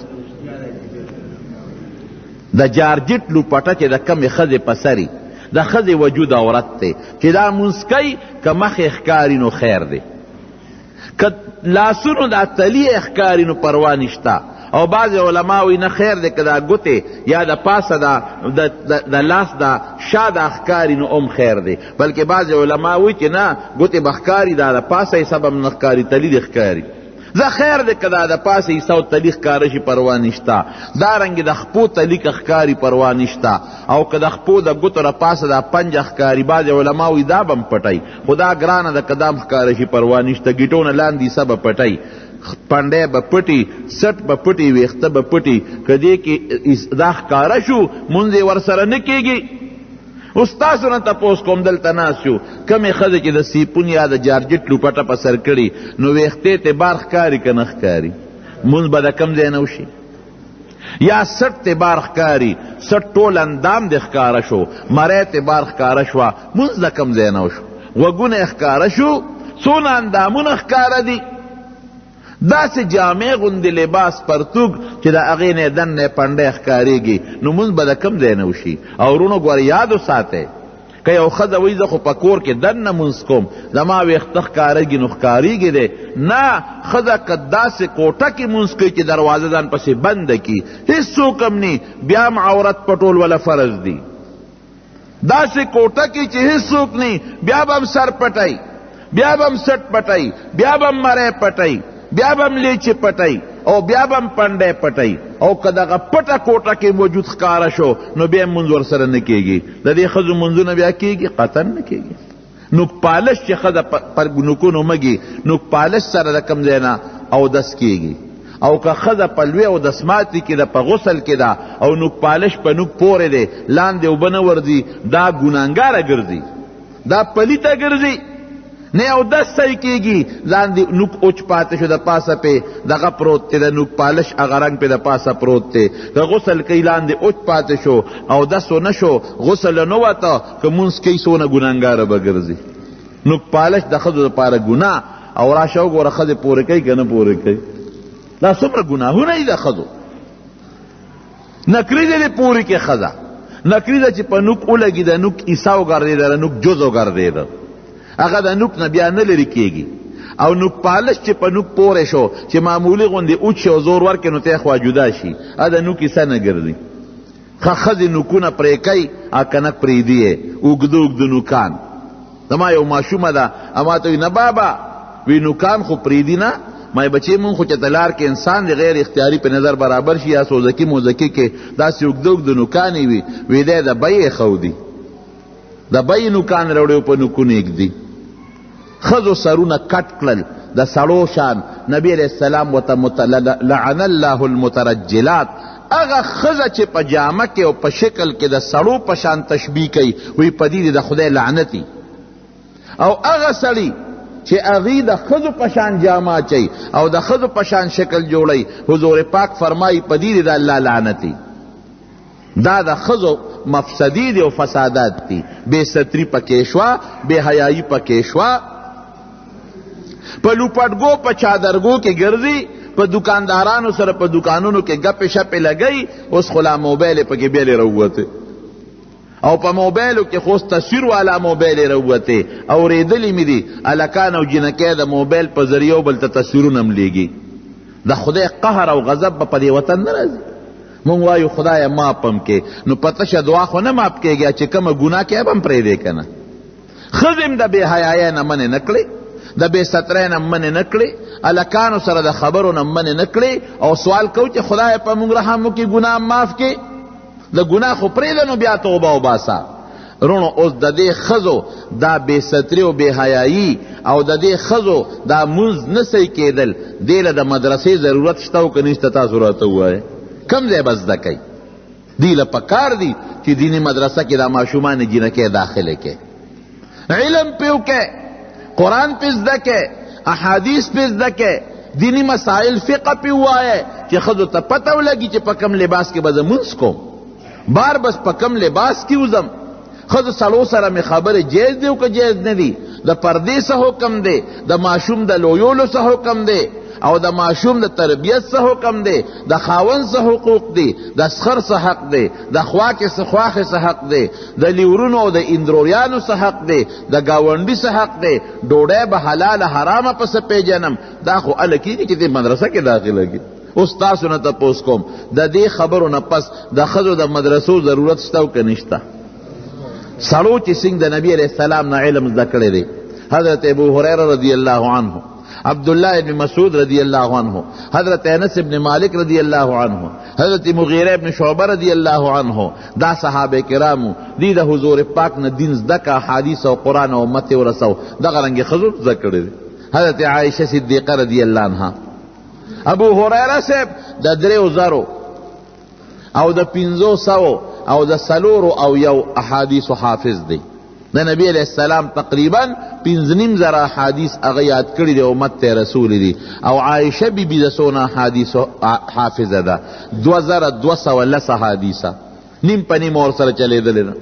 د جارجټ لوپټه چې د کمې ښځې په سري د ښځې وجود عورت دی چې دا مونځ کوي که مخې ښکاري نو خیر دی که لاسونو دا تلی ښکاري نو پروا نشته او بعض علما وی نه خیر دی که دا ګوتې یا د پاسه د لاس دا شا دا ښکاري نو هم خیر دی بلکې بعض علما وی چې نه ګوتې به ښکاري دا د پاسه یې سبب نه ښکاري تلی دې ښکاري زه خیر دی که دا د پاسه عیسی او تلی ښکاره شي پروا نشته، دارنګې د خپو تلی که ښکاري پروا نشته، او که د خپو د ګوتو د پاسه دا پنجه ښکاري، بعضې علما وایي دا به م پټی، خو دا ګرانه ده که دا م ښکاره شي پروا نشته، ګیټونه لاندې عیسی به پټی، پنډی به پټي، سټ به پټي، ویښته به پټي، که دې کې دا ښکاره شو مونځ یې ورسره نه کېږي. اوس تاسو نه تپوس کوم دلته ناست یو، کمې ښځې چې د سیپون یا د جارجټ لوپټه په سر کړي نو ویښتې ته بار ښکاري که نه ښکاري؟ مونځ به د کم ځای نه وشي؟ یا سټ ته بار ښکاري، سټ ټول اندام دې ښکاره شو، مری ته بار ښکاره شوه، مونځ د کم ځای نه وشو؟ غوږونه یې ښکاره شو، څونه اندامونه ښکاره دي. داسې جامع غوندې لباس پرتوګ چې د هغې نه دننه پنډی ښکارېږي، نو مونځ به د کم ځای نه وشي؟ او وروڼو ګوره یاد وساتئ، که یو ښځه وایي زه خو په کور کې دننه مونځ کوم، زما ویښته ښکارېږي نو ښکارېږي دی. نه، ښځه که داسې کوټه کې مونځ کوي چې دروازه ځان پسې بنده کړي، هېڅوک هم نه، بیا هم عورت پټول وله فرض دی. داسې کوټه کې چې هېڅوک نه، بیا به هم سر پټی، بیا به هم سټ پټی، بیا به هم مری پټی، بیا به هم لیچې پټی، او بیا به هم پنډی پټی. او که دغه پټه کوټه کې وجود ښکاره شو نو بیا مونځ ورسره نه کېږي. د دې ښځو مونځونه بیا کېږي؟ قطعا نه کېږي. نوک پالش چې ښځه پر نوکونو مږي، نوک پالش سره د کم ځای نه اودس کېږي. او که ښځه په لوی اودسماتي کې ده، په غسل کې ده، او نوک پالش په نوک پورې دی، لاندې اوبه نه ورځي، دا ګناهګاره ګرځي، دا پلیته ګرځي. نه اودس صحیح کېږي، لاندې نوک اوچ پاتې شو، د پاسه پې دغه پروت دی، د نوک پالش هغه رنګ پې د پاسه پروت دی. که غسل کوي لاندې اوچ پاتې شو، اودس ونه شو، غسل نه وته، که مونځ کوي څونه ګناهګاره به ګرځي. نوک پالش د ښځو دپاره ګناه. او راشه وګوره ښځې پورې کوي که نه پورې کوي؟ دا څومره ګناهونه دي د ښځو. نکري دې پورې کې ښځه، نکري ده چې په نوک ولګي، د نوک عیسی وګرځېده، د نوک جز وګرځېده، هغه د نوک نه بیا نه لرې کېږي. او نوک پالش چې په نوک پورې شو چې معمولي غوندې اوچ شي او زور ورکړي نو ته خوا جدا شي، د نوک عیسی نه ګرځي. ښځې نوکونه پرې کوي، که نه پرېږدي یې اوږده اوږده نوکان. زما یو ماشومه ده، اما ته وي نه بابا، وی نوکان خو پرېږدي نه، ما بچې مونږ خو چې تلار کې انسان دی غیر اختیاري په نظر برابر شي، یا سوزکي موزکي کې داسې اوږده اوږده نوکانې وي، وی دی د بیې ښودي، د بیې نوکان راوړي په نوکونه ایږدي. خذو سرونه کټ کړل د سړو شان. نبی علیہ السلام ورته لعن الله المترجلات، هغه ښځه چې په جامه کې او په شکل کې د سړو په شان تشبیه کوي، وی په دې د خدای لعنتي. او هغه سړي چې هغې د ښځو په شان جامه اچوي او د ښځو په شان شکل جوړوي، حضور پاک فرمایي په دې د الله لعنتي. دا د ښځو مفسدی دی او فسادات دی. بے ستری پکې شوه، بے حیايي پکې شوه، په لوپټګو په چادرګو کې ګرځي، په دکاندارانو سره په دکانونو کې ګپې شپې لګئی. اوس خو لا موبایل یې پکې بیلې راووتې، او په موبایلو کې خو تصویر والا موبایل یې راووتې. اورېدلي مې دي هلکان او جنکۍ د موبایل په ذریعه بل ته تصویرونه هم لیږي. د خدای قهر او غضب به په دې وطن نه راځي. مونږ وایو خدایه ماپ هم کې، نو په تشه دعا خو نه ماپ کېږي، چې کومه ګناه کې به هم پرېږدې که نه. ښځې هم د بې حیایۍ نه منې نه کړې، د بې سترۍ نه منې نه کړې، هلکانو سره د خبرو نه منې نه کړې، او سوال کوو چې خدای په مونږ رحم وکړي، ګناه معاف کړي. د ګناه خو پرېږده نو بیا توبه وباسه. رونو اوس د دې ښځو دا بې ستري او بې حیایي او د دې ښځو دا مونځ نه صحیح کېدل، دې له د مدرسې ضرورت شته او که نشته؟ تاسو راته ووایئ کم ځای به زده کوي؟ دی له پکار دی چې دیني مدرسه کې دا ماشومان جنکۍ داخله کې، علم پې وکړئ، قرآن پې زده کړئ، احادیث پې زده کړئ، دینی مسائل فقه پې ووایئ، چې ښځو ته پته ولګي چې په کم لباس کې به زه مونځ کوم، بار بس په کم لباس کې وځم. ښځو سړو سره مې خبرې جایز دی او که جایز نه دي، د پردې څه حکم دی، د ماشوم د لویولو څه حکم دی، او د ماشوم د تربیت څه حکم دی، د خاوند څه حقوق دی، د سخر څه حق دی، د خواکې څه خواخې څه حق دی، د لیورونو او د اندروریانو څه حق دی، د ګاونډي څه حق دی، ډوډۍ به حلاله حرامه پسې پیژنم. دا خو هله کېږي چې دې مدرسه کې داخله کړي. اوس تاسو نه تپوس کوم، د دې خبرو نه پس د ښځو د مدرسو ضرورت شته او که نشته؟ سړو چې څنګه د نبی علیہ السلام نه علم زده کړی دی. حضرت ابو هریره رضی الله عنه عبداللہ ابن مسعود رضی اللہ عنہ، حضرت انس ابن مالک رضی اللہ عنہ، حضرت مغیرہ ابن شعبہ رضی اللہ عنہ، دا صحابہ کرامو دی دا حضور پاک نه دین زدکا حدیث او قرآن او امت ورسو دغه رنگی خضر ذکر دی. حضرت عائشہ صدیقہ رضی اللہ عنہ، ابو هریرہ صاحب دا 3000 او دا 500 او دا 400 احادیث حافظ دی. دا نبی علیہ السلام تقریبا 5.5 احادیث اغا یاد کری دی امت تے رسول دی. او عائشہ بی بی دا سونا حادیث حافظ دا 2210 احادیث نیم پا نیم اور سر چلے دلینا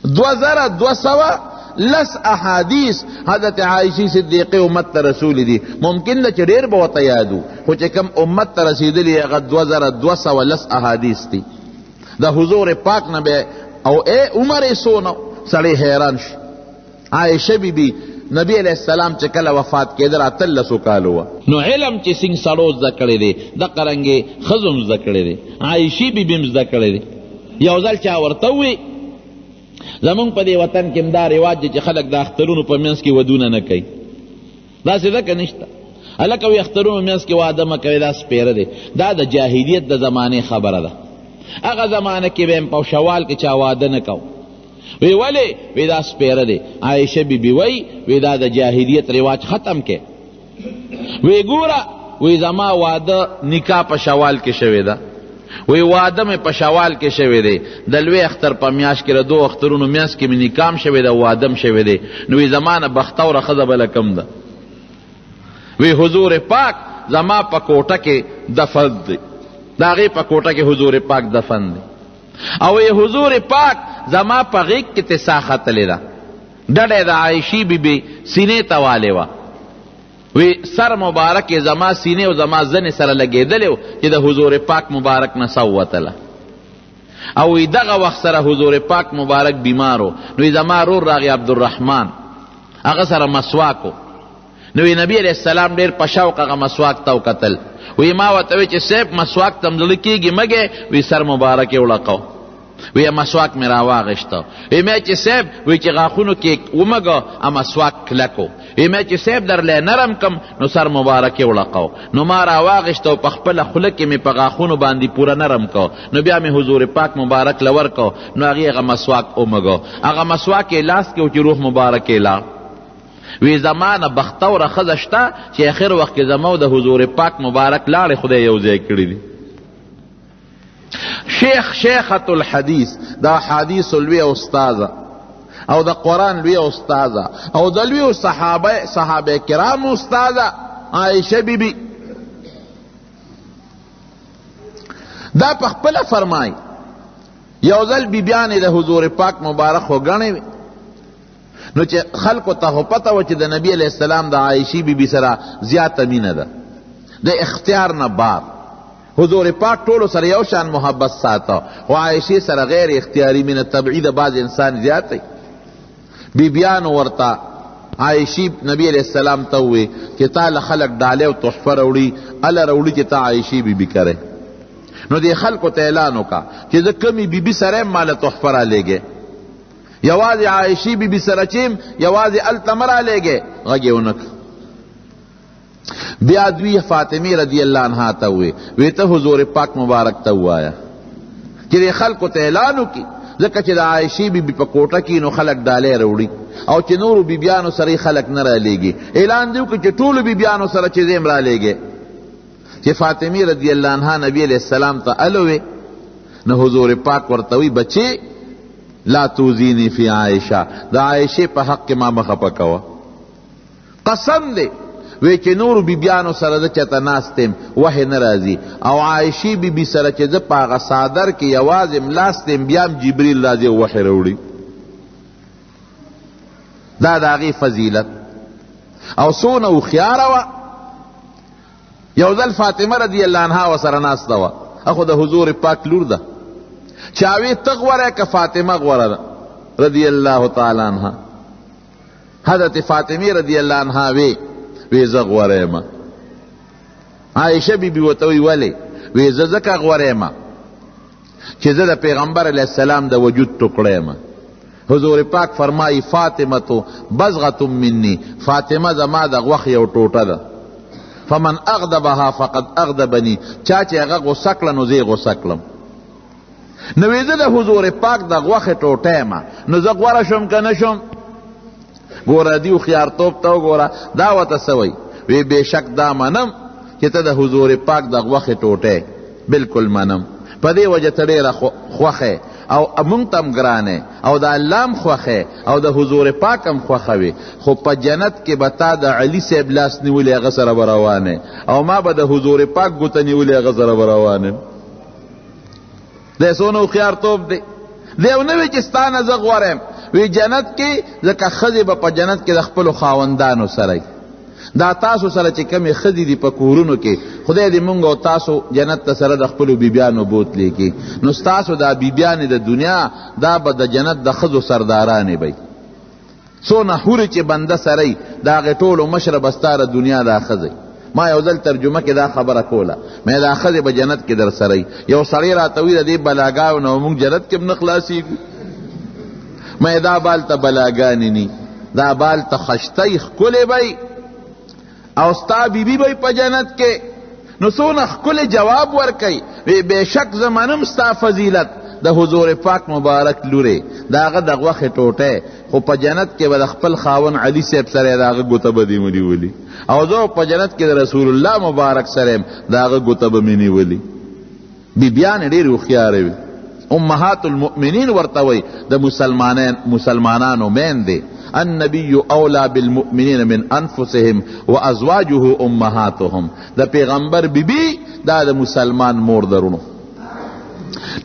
2210 احادیث حضرت عائشی صدیقی امت تا رسول دی. ممکن دا چه دیر بہتا یادو خو چه کم امت تا رسیدلی اغا 2210 احادیث تی دا حضور پاک نبی او اے عمر سونو سڑی حیران شي. عائشہ بی بی نبی علیہ السلام چه کل وفات کے در 13 کالو نو علم چه سنگ سڑو زکڑی دی دا قرنگی خزم زکڑی دی. عائشی بی بیم زکڑی دی. یوزل چا ورطوی زمون پا دی وطن کم دا رواج چه خلق دا اخترونو پا منس کی ودونه نکی دا سی دکا نشتا الکوی اخترونو منس کی وادم کوي دا سپیره دی. دا دا جاہلیت دا زمانه خبره دا. اگا زمانه کی بیم پا شوال کی چا واده نکو وی ولی وی دا سپیره دی. عائشہ بی بی وی دا دا جاہلیت رواج ختم کے وی گورا وی زما واده نکاح پا شوال کی شوی دا وی واده میں پا شوال کے شوی دی. دلوی اختر پا میاش کے 2 اخترونو میاس کی من نکام شوی دا وادم شوی دی. نوی زمان بختور خضب لکم دا وی حضور پاک زما پا کوٹا کے دفن دی. داغی پا کوٹا کے حضور پاک دفن دی. او وی حضور پاک زما پا غیق کی تساخت لیدا ڈڑے دا عائشی بی بی سینے توالی وا وی سر مبارک زما سینے و زما زن سر لگے دلیو چی دا حضور پاک مبارک نسوتلا. او وی دغا وقت سر حضور پاک مبارک بیمارو نوی زما رور راغی عبدالرحمن اغا سر مسواکو نوی نبی علیہ السلام دیر پشاوق اغا مسواک تاو قتل وی ما وطوی چی سیب مسواک تمدلکی گی مگے وی سر مبارک اولقو وی مسواک میرا واغشتا وی میں چی سیب وی چی غاخونو کی ومگا مسواک کلکو وی میں چی سیب در لے نرم کم نو سر مبارک اولقو نو مارا واغشتا و پخپل خلکی می پا غاخونو باندی پورا نرم کو نو بیا می حضور پاک مبارک لور کو نو اغی اغا مسواک اومگا اغا مسواک لاس کے وچی روح مبارک لا وی زمان بختور خزشتا چی اخر وقت کے زمو دا حضور پاک مبارک لار خدای یوزے کری دی. شیخت الحدیث دا حدیث لوی استازا او دا قرآن لوی استازا او دا لوی صحابہ کرام استازا عائشہ بی بی دا پخپلا فرمائی یوزل بی بیانی دا حضور پاک مبارک ہو گنے وی نو چه خلقو تا ہو پتا و چه دا نبی علیہ السلام دا عائشی بی بی سرا زیادہ مین دا اختیار نا بار حضور پاک ټولو سره یو شان محبت ساته و عائشی سره غیر اختیاری من طبعی دا بعض انسان زیادتی بی بیان ورطا عائشی نبی علیہ السلام تاوی کہ تا لخلق ڈالے و تحفہ روڑی علا روڑی کہ تا عائشی بی بی کرے نو دی خلقو تیلانو کا کہ دا کمی بی بی سره مال تحفہ را لے گے یواز عائشی بی بی سره چیم یواز التمرا لے گے غگے انک بیا دوی فاطمی رضی اللہ عنہ تاوی ویتا حضور پاک مبارک تاو آیا کہ دی خلقو تیلانو کی ذکر چی دا عائشی بی بی پا کوٹا کی نو خلق ڈالے روڑی او چی نورو بی بیانو سری خلق نرا لے گی اعلان دیو کہ چی طول بی بیانو سر چیزیم را لے گے چی فاطمی رضی اللہ عنہ نبی علیہ السلام تا علوے نو حضور پاک ورطوی بچے لا توزینی فی عائشہ دا عائشی پا حق ما مخپکوا قسم دے وی چه نورو بی بیانو سره ده چتا ناستیم وحی نرازی او عائشی بی بی سره چه ده پاغ صادر که یوازم لاستیم بیام جبریل رازی وحی روڑی دا داغی فضیلت او سونو خیاروا یوزل فاطمه رضی اللہ عنہ و سره ناستوا اخو ده حضور پاک لور ده چاوی تغوره که فاطمه غوره رضی اللہ تعالی عنہ حضرت فاطمی رضی اللہ عنہ وی زغوره ما عائشہ بی بی وتوی ولی وی زکا غوره ما چه زده پیغمبر علیہ السلام دا وجود ٹکڑه ما حضور پاک فرمائی فاطمتو بزغت منی، فاطمہ زما د غوښې یو ټوټه ده. فمن اغضبها فقد اغضبنی، چا چې هغه غصه کړه نو زه یې غصه کړم. نو زه د حضور پاک د غوښې ټوټه یم، نو زه غوره شم که نه شم؟ ګوره دې هوښیارتوب ته وګوره. دا ورته څه وایي؟ وی بېشک دا منم چې ته د حضور پاک د غوښې ټوټه، بالکل منم. په دې وجه ته ډېره خوښه او مونږ ته هم ګرانه او د الله هم خوښه او د حضور پاک هم خوښه وي، خو په جنت کې به تا د علي صاحب لاس نیولې هغه سره به روانې، او ما به د حضور پاک ګوته نیولې هغه سره به روانې. دی څونه هوښیارتوب دی. دی یو نه وي چې ستا نه زه غوره یم. وی جنت کې ځکه ښځې به په جنت کې د خپلو خاوندانو سره دا تاسو سره چې کمې ښځې دي په کورونو کې، خدای دې مونږ او تاسو جنت ته سره د خپلو بیبیانو بوتلی کی. نو ستاسو دا بیبیانې د دنیا دا به د جنت د ښځو سردارانې وی. څونه حورې چې بنده سره یي د هغې ټولو مشره به ستا د دنیا دا ښځی. ما یو ځل ترجمه کې دا خبره کوله، مې دا ښځې به جنت کې در سره یي. یو سړی راته وي د دې بلاګانو نه مونږ جنت کې هم نه خلاصېږو. مې دا بال ته بلاګانې ني، دا بال ته خشتۍ ښکلې بی او ستا بیبی بی په جنت کې. نو څونه ښکلی جواب ورکوي. بېشک زه منم ستا فضیلت د حضور پاک مبارک لورې د هغه د غوښې ټوټی، خو په جنت کې به د خپل خاون علي صاحب سره د هغه ګوته به دې ونیولي، او زه په جنت کې د رسول الله مبارک سره یم د هغه ګوته به مې نیولي. بیبیانې ډېرې هوښیارې وي. امهات المؤمنین ورته وایي د مسلمانانو میندې. النبی اولا بالمؤمنین من انفسهم وازواجه امهاتهم. د پیغمبر بیبی دا د مسلمان مور درونو.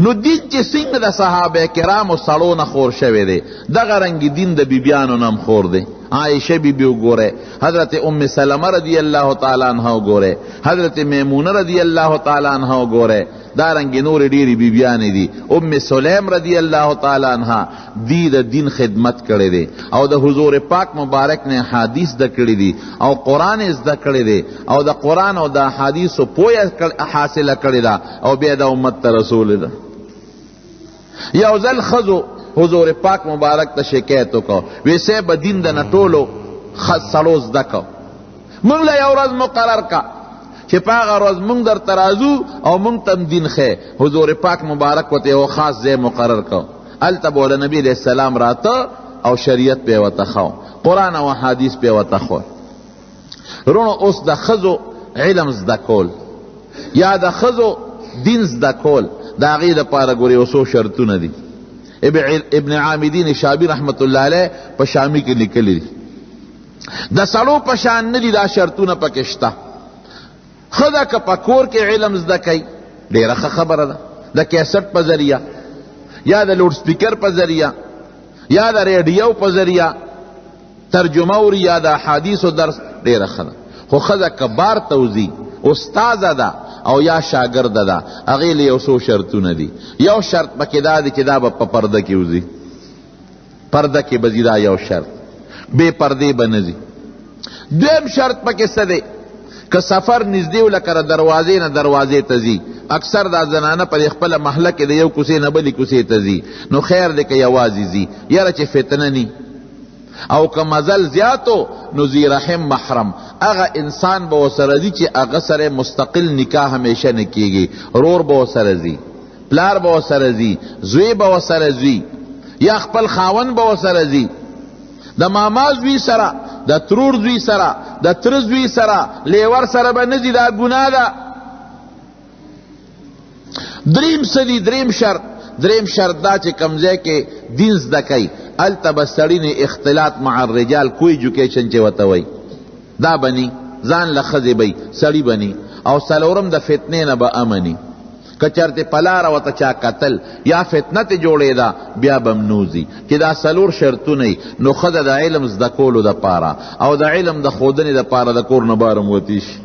نو دین چې څنګه د صحابه کرامو سړو نه خور شوی دی، دغه رنګ دین د بیبیانو نه هم خور دی. عائشہ بیبی وګوره، حضرت ام سلمہ رضی اللہ تعالی عنہ وګوره، حضرت میمونہ رضی اللہ تعالی عنہ وګوره، دارنګ نور ډیری بیبیانې دي. ام سلیم رضی اللہ تعالی عنہ دی د دین خدمت کړی دی او د حضور پاک مبارک نه حدیث د کړی دی او قرآن زده کړی دی او د قرآن او د حدیثو پوهه حاصله کړی ده او بیا د امت ته رسول ده. یو ځل ښځو حضور پاک مبارک ته شکایت وکړو، وی صاحب دین د نه ټولو سړو زده کو، موږ له یو ورځ مقرر کا چې په هغه ورځ موږ درته راځو او موږ ته دین ښیې. حضور پاک مبارک ورته یو خاص ځای مقرر کو، هلته به له نبي علیه السلام راته او شریعت پې ورته ښو، قرآن او حدیث پې ورته ښو. رونو اوس د ښځو علم زده کول یا د ښځو دین زده کول د هغې دپاره ګورې یو څو شرطونه دي. ابن عامدین شابی رحمت الله علیه په شامی کې لیکلی دي د سړو په شان نه دي دا شرطونه پکې شته. ښځه که په کور کې علم زده کوي ډېره ښه خبره ده، د کیسټ په ذریعه یا د لوډ سپیکر په ذریعه یا د ریډیو په ذریعه ترجمه اوري یا د احادیثو درس ډېره ښه ده. خو ښځه که بار توزي استاذه ده او یا شاگرده ده، هغې له یو څو شرطونه دي. یو شرط پکې دا دی چې دا به په پرده کې وځي، پرده کې به ځي، دا یو شرط، بې پردې به نه ځي. دویم شرط پکې څه دی؟ که سفر نږدې و لکه د دروازې نه دروازې ته ځي، اکثر دا زنانه په خپله محله کې د یو کوڅې نه بلې کوڅې ته ځي، نو خیر دی که یوازې ځي، یاره چې فتنه نی. او که مزل زیاتو نو ذی رحم محرم، اغا انسان به ورسره ځي چې هغه سره مستقل نکاح همیشه نه کیږي. رور به ورسره ځي، پلار به ورسره ځي، زوی به ورسره ځي، یا خپل خاون به ورسره ځي. د ماما زوی سره، د ترور زوی سره، د تره زوی سره، لیور سره به نه ځي، دا ګناه ده. دریم څه دي؟ دریم شرط دا چې کوم ځای کې دین زده کوي هلته به سړي نه اختلاط مع الرجال، کوئی ایجوکیشن چې ورته وایي دا بني، ځان له ښځې بی سړي بني. او څلورم د فتنې نه به امني، که چرته په لاره ورته چا قتل یا فتنه ته جوړېده بیا به م نوځي. چې دا څلور شرطونه یي نو ښځه د علم زده کولو دپاره او د علم د ښودنې دپاره د کور نه بار وتی شي.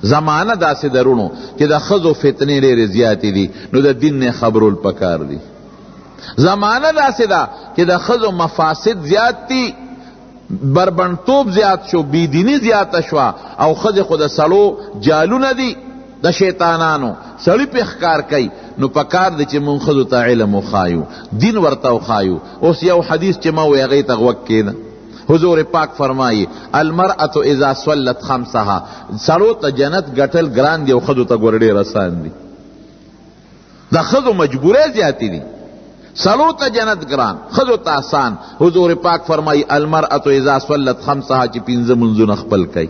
زمانه داسې درونو چې د ښځو فتنې ډېرې زیاتې دي، نو د دین نه خبرول پکار دي. زمانه داسې ده چې د ښځو مفاسد زیات دي، بربنډتوب زیات شو، بیدینی زیاته شوه، او ښځې خو د سړو جالونه دي د شیطانانو، سړي پې ښکار کوي. نو پکار دی چې مونږ ښځو ته علم وښایو، دین ورته وښایو. اوس یو حدیث چې ما وی هغې ته غوږ کېده. حضور پاک فرمائی المرأة اذا صلت خمسها، سړو ته جنت ګټل ګران دی او ښځو ته ګور ډېر آسان دی. دا ښځو مجبورۍ زیاتې دي، سړو ته جنت ګران، ښځو ته آسان. حضور پاک فرمائی المرأة اذا صلت خمسها، چې پنځه منځونه خپل کوي.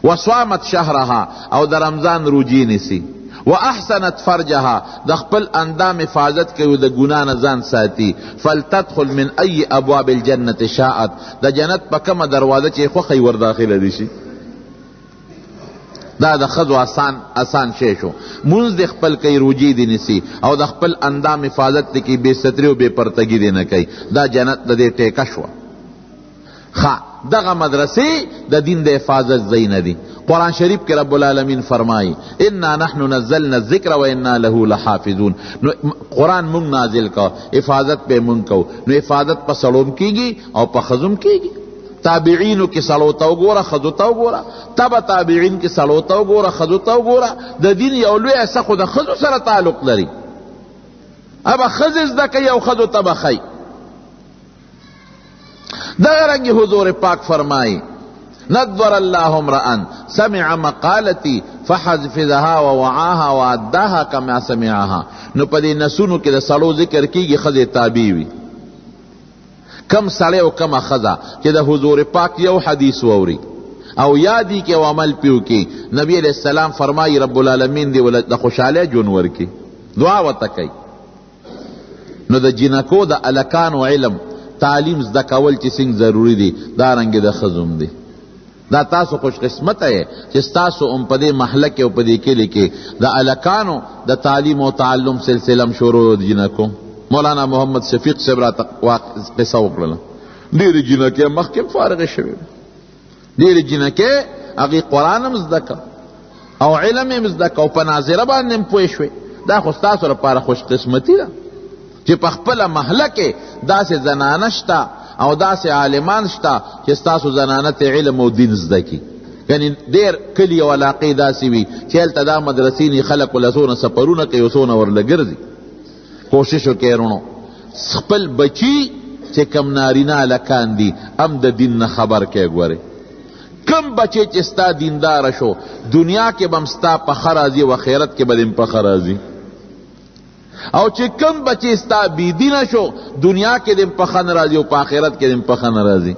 وصامت شهرها، او د رمضان روجی نیسي. واحسنت فرجها، د خپل اندام حفاظت کوي، د ګناه نه ځان ساتي. فلتدخل من ای ابواب الجنة شاءت، د جنت په کومه دروازه چې خوښی ور داخله دي شي. دا د ښځو آسان شی شو. مونځ د خپل کوي، روجی دی نیسي، او د خپل اندام حفاظت کوي، بے ستری او بے پرتګي دی نه کوي. دا جنت د دې ټیکه شوه. دغه مدرسې د دین د حفاظت ځای نه دي. قرآن شریف کې رب العالمین فرمائی انا نحن نزلنا الذکر و انا له لحافظون. قرآن مونږ نازل کا، حفاظت پہ مونږ کو. نو حفاظت په سړوم کیږي او په ښځوم کیږي. تابعینو کې سړو ته وګوره، ښځو ته وګوره. تبع تابعین کې سړو ته وګوره، ښځو ته وګوره. د دین یو لوی حصه خو د ښځو سره تعلق لري. ابا ښځې زده کوي او ښځو ته به ښایي. دغه رنگی حضور پاک فرمائی ندور اللہ امرأن سمع مقالتی فحفظها ووعاها واداها کما سمعها. نو پدی نسونو کې د سړو ذکر کیږي، ښځې تابع وي. کم سړی او کم ښځه چې د حضور پاک یو حدیث ووري او یادی کې او عمل پیو کې، نبی علیہ السلام فرمائی رب العالمین دی ولد د خوشحالی جون ورکی، دعا ورته کوي. نو د جنکو د الکانو علم تعلیم زده کول چې څنګه ضروری دی، دا رنګ د ښځوم دی. دا تاسو خوش قسمت ہے چې تاسو په دې محله کې او په دې کلي کې د الکانو د تعلیم او تعلم سلسله شروع د جنکو. مولانا محمد شفیق صاحب راته قصه وکړله. ډېرې جنکې مخکې فارغې شوې، ډېرې جنکې هغې قرآن هم زده که او علم هم زده که او په ناظره باندې هم پوه شوې. دا خو ستاسو لپاره خوش قسمتي ده چې په خپله محله کې داسې زنانه شته او داسې عالمان شته چې ستاسو زنانه ته علم او دین زده کي. یعنی ډېر کلي او علاقې داسې وي چې هلته دا مدرسې ني، خلک له څونه سفرونه کوي او څونه ورله ګرځي. کوشش وکړئ رونو خپل بچي چې کم نارینه هلکان دي هم د دین نه خبر کوي. ګورئ کم بچی چې ستا دیندار شو، دنیا کې به هم ستا په ښه راځي او آخرت کې به دې په ښه راځي. او چې کم بچی ستا بیدینه شو، دنیا کې دې په ښه نه راځي او په آخرت کې دې په ښه نه راځي.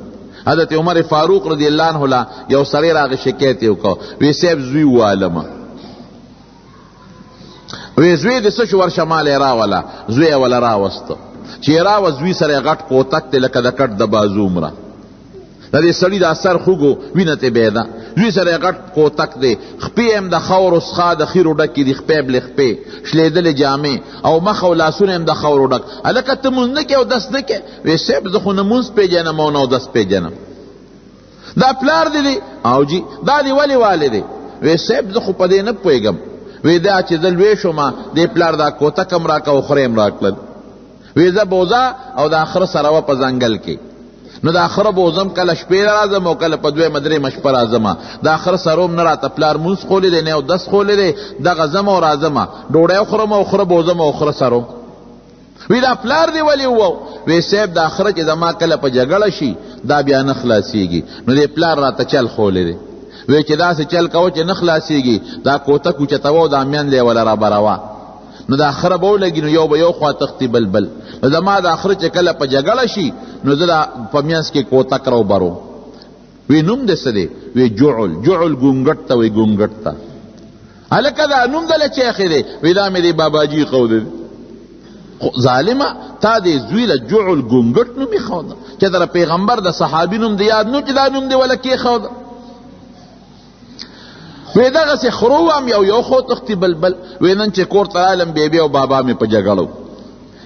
حضرت عمر فاروق رضی اللہ عنہ لا یو سړی راغی شکایت یې وکړ، وی صاحب زوی ووالمه. وی زوی دې څه شو؟ ورشه مال یې راوله. زوی یې وله راوسته، چې یې راوه زوی سره یې غټ کوتک دی لکه د کټ د بازو عمره. د دې سړي دا سر خوږو، وینه ترې بیده. زوی سره یې غټ کوتک دی، خپې هم د خاورو څخه د خیرو ډکې دي، خپې بلې خپې شلېدلې جامې او مخ او لاسونه هم د خاورو ډک. هلکه ته مونځ نه کې او دس نه کې؟ وی صاحب زه خو نه مونځ پېژنم او نه اودس پېژنم. دا پلار دی دی؟ او جی. دا دی ولې والې دی؟ وی صاحب زه خو په دې نه پوهېږم. وی دا چې زه لوی شوم دې پلار دا کوتک هم راکړه او خره هم راکړل. وی زه بوزه او د آخره سره وه په ځنګل کې. نو د آخره بوزم کله شپې راځم او کله په دویمه درېیمه شپه راځمه. د آخره سروم نه راته پلار مونځ خولی دی نه اودس خولی دی، دغه ځم او راځمه، ډوډۍ خورم او خره بوزم او خره سروم. وی دا پلار دی ولې وو؟ وی صاحب د آخره چې زما کله په جګړه شي دا بیا نه خلاصېږي، نو دې پلار راته چل خولی دی. وی چې داسې چل کوه چې نه خلاصېږي، دا کوتک اوچتوه او دا میندې یې وله رابروه. نو د آخره به ولګي، نو یو به یو خوا تختی بلبل. نو زما د آخره چې کله په جګړه شي نو زه په منځ کې کوتک راوبرو. وی نوم دې څه دی؟ وی جعل. جعل ګونګټ ته وی ګونګټ ته. هلکه دا نوم دله چې ایښی دی؟ وی دا مې دی باباجي ښوده دی. ظالمه تا دې زوی له جعل ګونګټ نوم ایښوده چې در پیغمبر د صحابي نوم دی یاد نو چې دا نوم دی وله کېښوده. وی دغسې خرو هم یو خو تختی بلبل. وی نن چې کور ته رالم بیبي او بابا مې په جګړه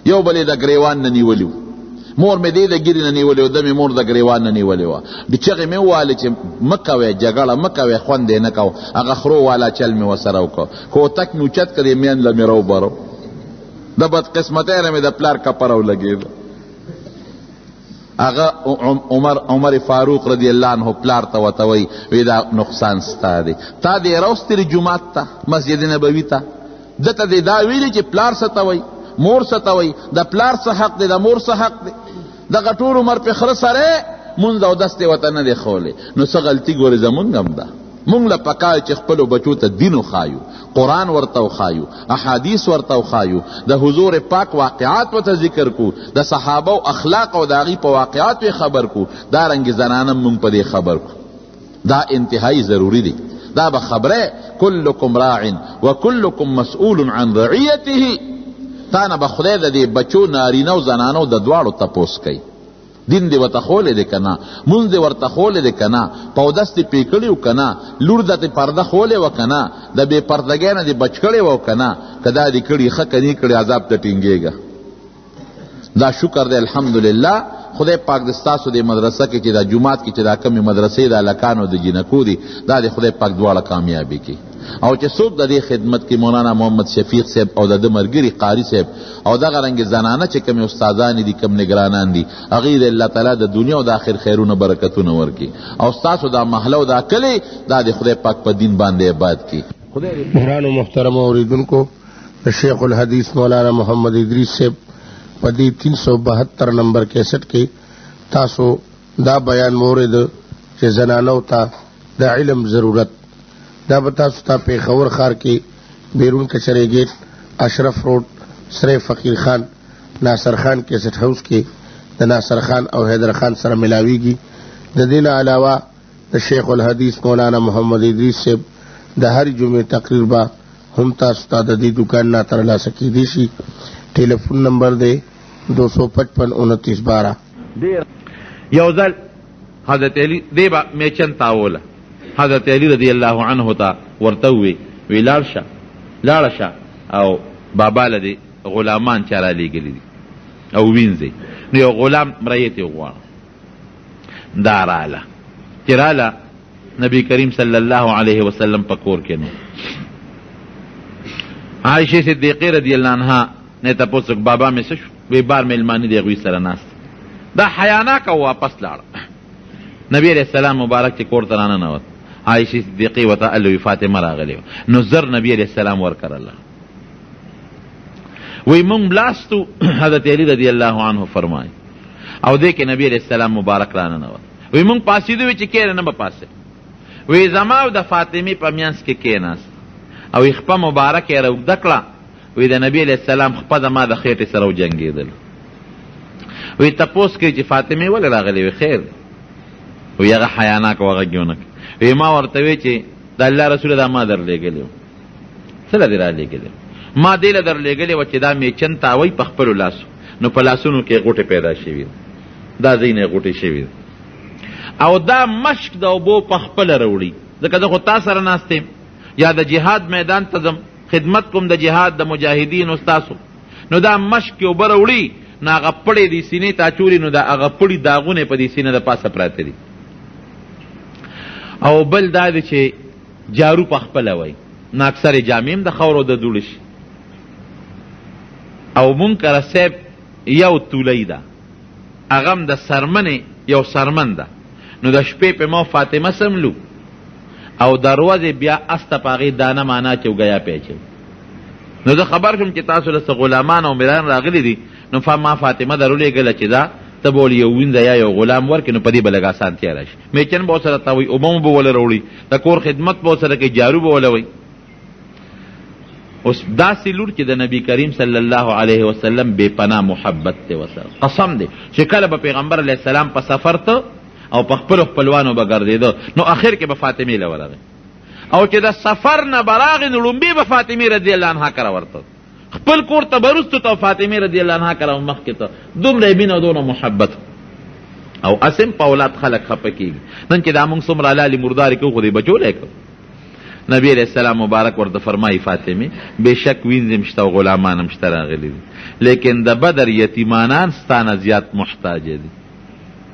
یو بل یې د ګریوان نه نیولي و، مور مې دې د ګیرې نه نیولې و، د مې مور د ګریوان نه نیولې وه. چغې مې ووالې چې مه کوئ جګړه مه کوئ، خوند یې نه کو. هغه خرو والا چل مې ورسره وکړ، کوتک مې اوچت کړ، میند له مې راوبرو. د بدقسمتۍ نه مې د پلار کپره ولګېده. هغه عمر فاروق رضی اللہ عنہ پلار ته ورته وی دا نقصان ستا دی، تا دې راوستلې جومات ته مسجد نبوي ته، دته دې دا ویلي چې پلار څه ته وایي، مور څه ته وایي، د پلار څه حق دی، د مور څه حق دی. دغه ټول عمر په خره سره مونځ او دستې ورته نه دی ښولی. نو څه غلطي ګورې زمونږ هم ده. مونږ له پکار چې خپلو بچو ته دین وښایو، قرآن ورته وښایو، احادیث ورته وښایو، د حضور پاک واقعات ورته ذکر کو، د صحابه او اخلاق او د هغوی په واقعاتو خبر کو، دارنګې زنانه مونږ په دې خبر کو. دا انتهایی ضروری دی. دا به خبره کلکم راع وکلکم مسئول عن رعیته. تا نه به خدای د دې بچو نارینه او زنانو د دواړو تپوس کوي. دین دې ورته ښولی دی که نه، مونځ دې ورته ښولی دی که نه، پودس دې پرې کړي و که نه، لور دته پرده ښولی وه که نه، د بې پردګۍ نه دې بچ کړی وه که نه، که دا دې کړي ښه که نه کړي عذاب ته ټینګېږه. دا شکر دی الحمدلله. خدای پاک د ستاسو د مدرسه کې چې دا جومات کې چې دا کمې مدرسې د هلکانو د جینکو دي، دا د خدای پاک دواړه کامیابي کړي. او چې څوک د دې خدمت کې مولانا محمد شفیق صاحب او د ده ملګري قاري صاحب او دغه رنګې زنانه چې کومې استادانې دي، کوم نګرانان دي، هغوی د الله تعالی د دنیا او د آخر خیرونه برکتونه ورکړي. او ستاسو دا محله او دا کلی دا د خدای پاک په دین باندې آباد کړي. محرانو محترم اوریدونکو، د شیخ الحدیث مولانا محمد ادریس صاحب په دې 372 نمبر کیسټ کې تاسو دا بیان مورد چې زنانو ته د علم ضرورت، دا به تاسو ته پېښور ښار کې بیرون کچرې گیټ اشرف روډ سره فقیر خان ناصر خان کیسټ هاوس کې د ناصر خان او حیدر خان سره ملاویږي. د دې نه علاوه د شیخ الحدیث مولانا محمد ادریس صاحب د هر جمعې تقریر به هم تاسو ته د دې دکان نه ترلاسه کیدی شي. ټیلیفون نمبر دی 255 29 12. یو ځل حضرت علی دی با میچن تاوله، حضرت علی رضی الله عنه ته ورته وی لاړه شه او بابا له دې غلامان چا رالیږلي دي او وینځي. نو یو غلام مریت یې وغواړه، دا راله چې راله نبی کریم صلی الله علیه وسلم په کور کې نو عائشہ صدیقه رضی الله عنها نه تاسو بابا مې څه شو؟ وی بار مېلمانه دی هغوی سره ناست. دا حیاناک او واپس لاړه. نبی علیہ السلام مبارک چې کور ته راننوت، عائشہ صدیقه ورته الوی فاطمه راغلی وه. نو زر نبی علیہ السلام ورکړله. وی مونږ بلاستو حضرت علی رضی الله عنه فرمای او دې کې نبی علیہ السلام مبارک راننوت. وی مونږ پاسېدو وی چې کېره نه به پاسې. وی زما او د فاطمې په میانځ کې کېناست او یې خپه مبارک یې راوږده کړه. وی د نبی علیہ السلام خپه زما د خېټې سره وجنګېدل. وی تپوس کوي چې فاطمې ولې راغلی؟ وی خیر. وی هغه حیاناک و غږ یې ونه کړ. وی ما ورته وی چې د الله رسوله دا ما درلېږلی و. څه له دې رالیږلی؟ ما دې له درلېږلی وه چې دا میچن تاوی په خپلو لاسو، نو په لاسونو کې غوټې پیدا شوي ده، دا ځینې غوټې شوي ده، او دا مشک د اوبو په خپله راوړي. ځکه زه خو تا سره ناست یم، یا د جهاد میدان ته ځم خدمت کوم د جهاد د مجاهدین استاسو، نو دا مشک اوبه راوړي، نو هغه پړې دې سینې ته اچولي، نو دا هغه پړي داغونه په دې سینه د پاسه پراته دي. او بل دا دی چې جارو په خپله وایي، نو اکثر جامې هم د خاورو د دوړې شي. او منکر صاحب یو تولی ده، هغه هم د سرمنې یو سرمن ده. نو د شپې په ما فاطمه سملو او دروازې بیا استه په هغې دانه معنا چې وګیا پیچو. نو زه خبر شوم چې تاسو له څه غلامان او میران راغلي دي، نو ما فاطمه درولېږله چې دا ته به یو وینځه یا یو غلام ورکړې، نو په دې به لږ اسانتیا راشي. میچن به ورسره تاوي، اوبه به وله راوړي، د کور خدمت به ورسره کوي، جارو به وله وي. اوس داسې لور چې د نبی کریم صلی الله علیه وسلم بې پناه محبت دی ورسره، قسم دی چې کله به پیغمبر علیه السلام په سفر ته او په خپلو خپلوانو به ګرځېده، نو آخر کې به فاطمې له ورغی. او چې د سفر نه به راغی، نو لومبې به فاطمې رضی الله عنها کره ورته خپل کور ته به وروستو ته فاطمې رضی الله عنها کره مخکې ته دومره مینه او دومره محبت. او اسم په اولاد خلک خفه کېږي. نن چې دا موږ څومره لالې مردارې کوو، خو دې بچولی کړو. نبی علیہ السلام مبارک ورته فرمایي فاطمه بېشک وینځې شته او غلامان هم شته راغلي دي، لیکن د بدر یتیمانان ستانه زیات محتاجه دي.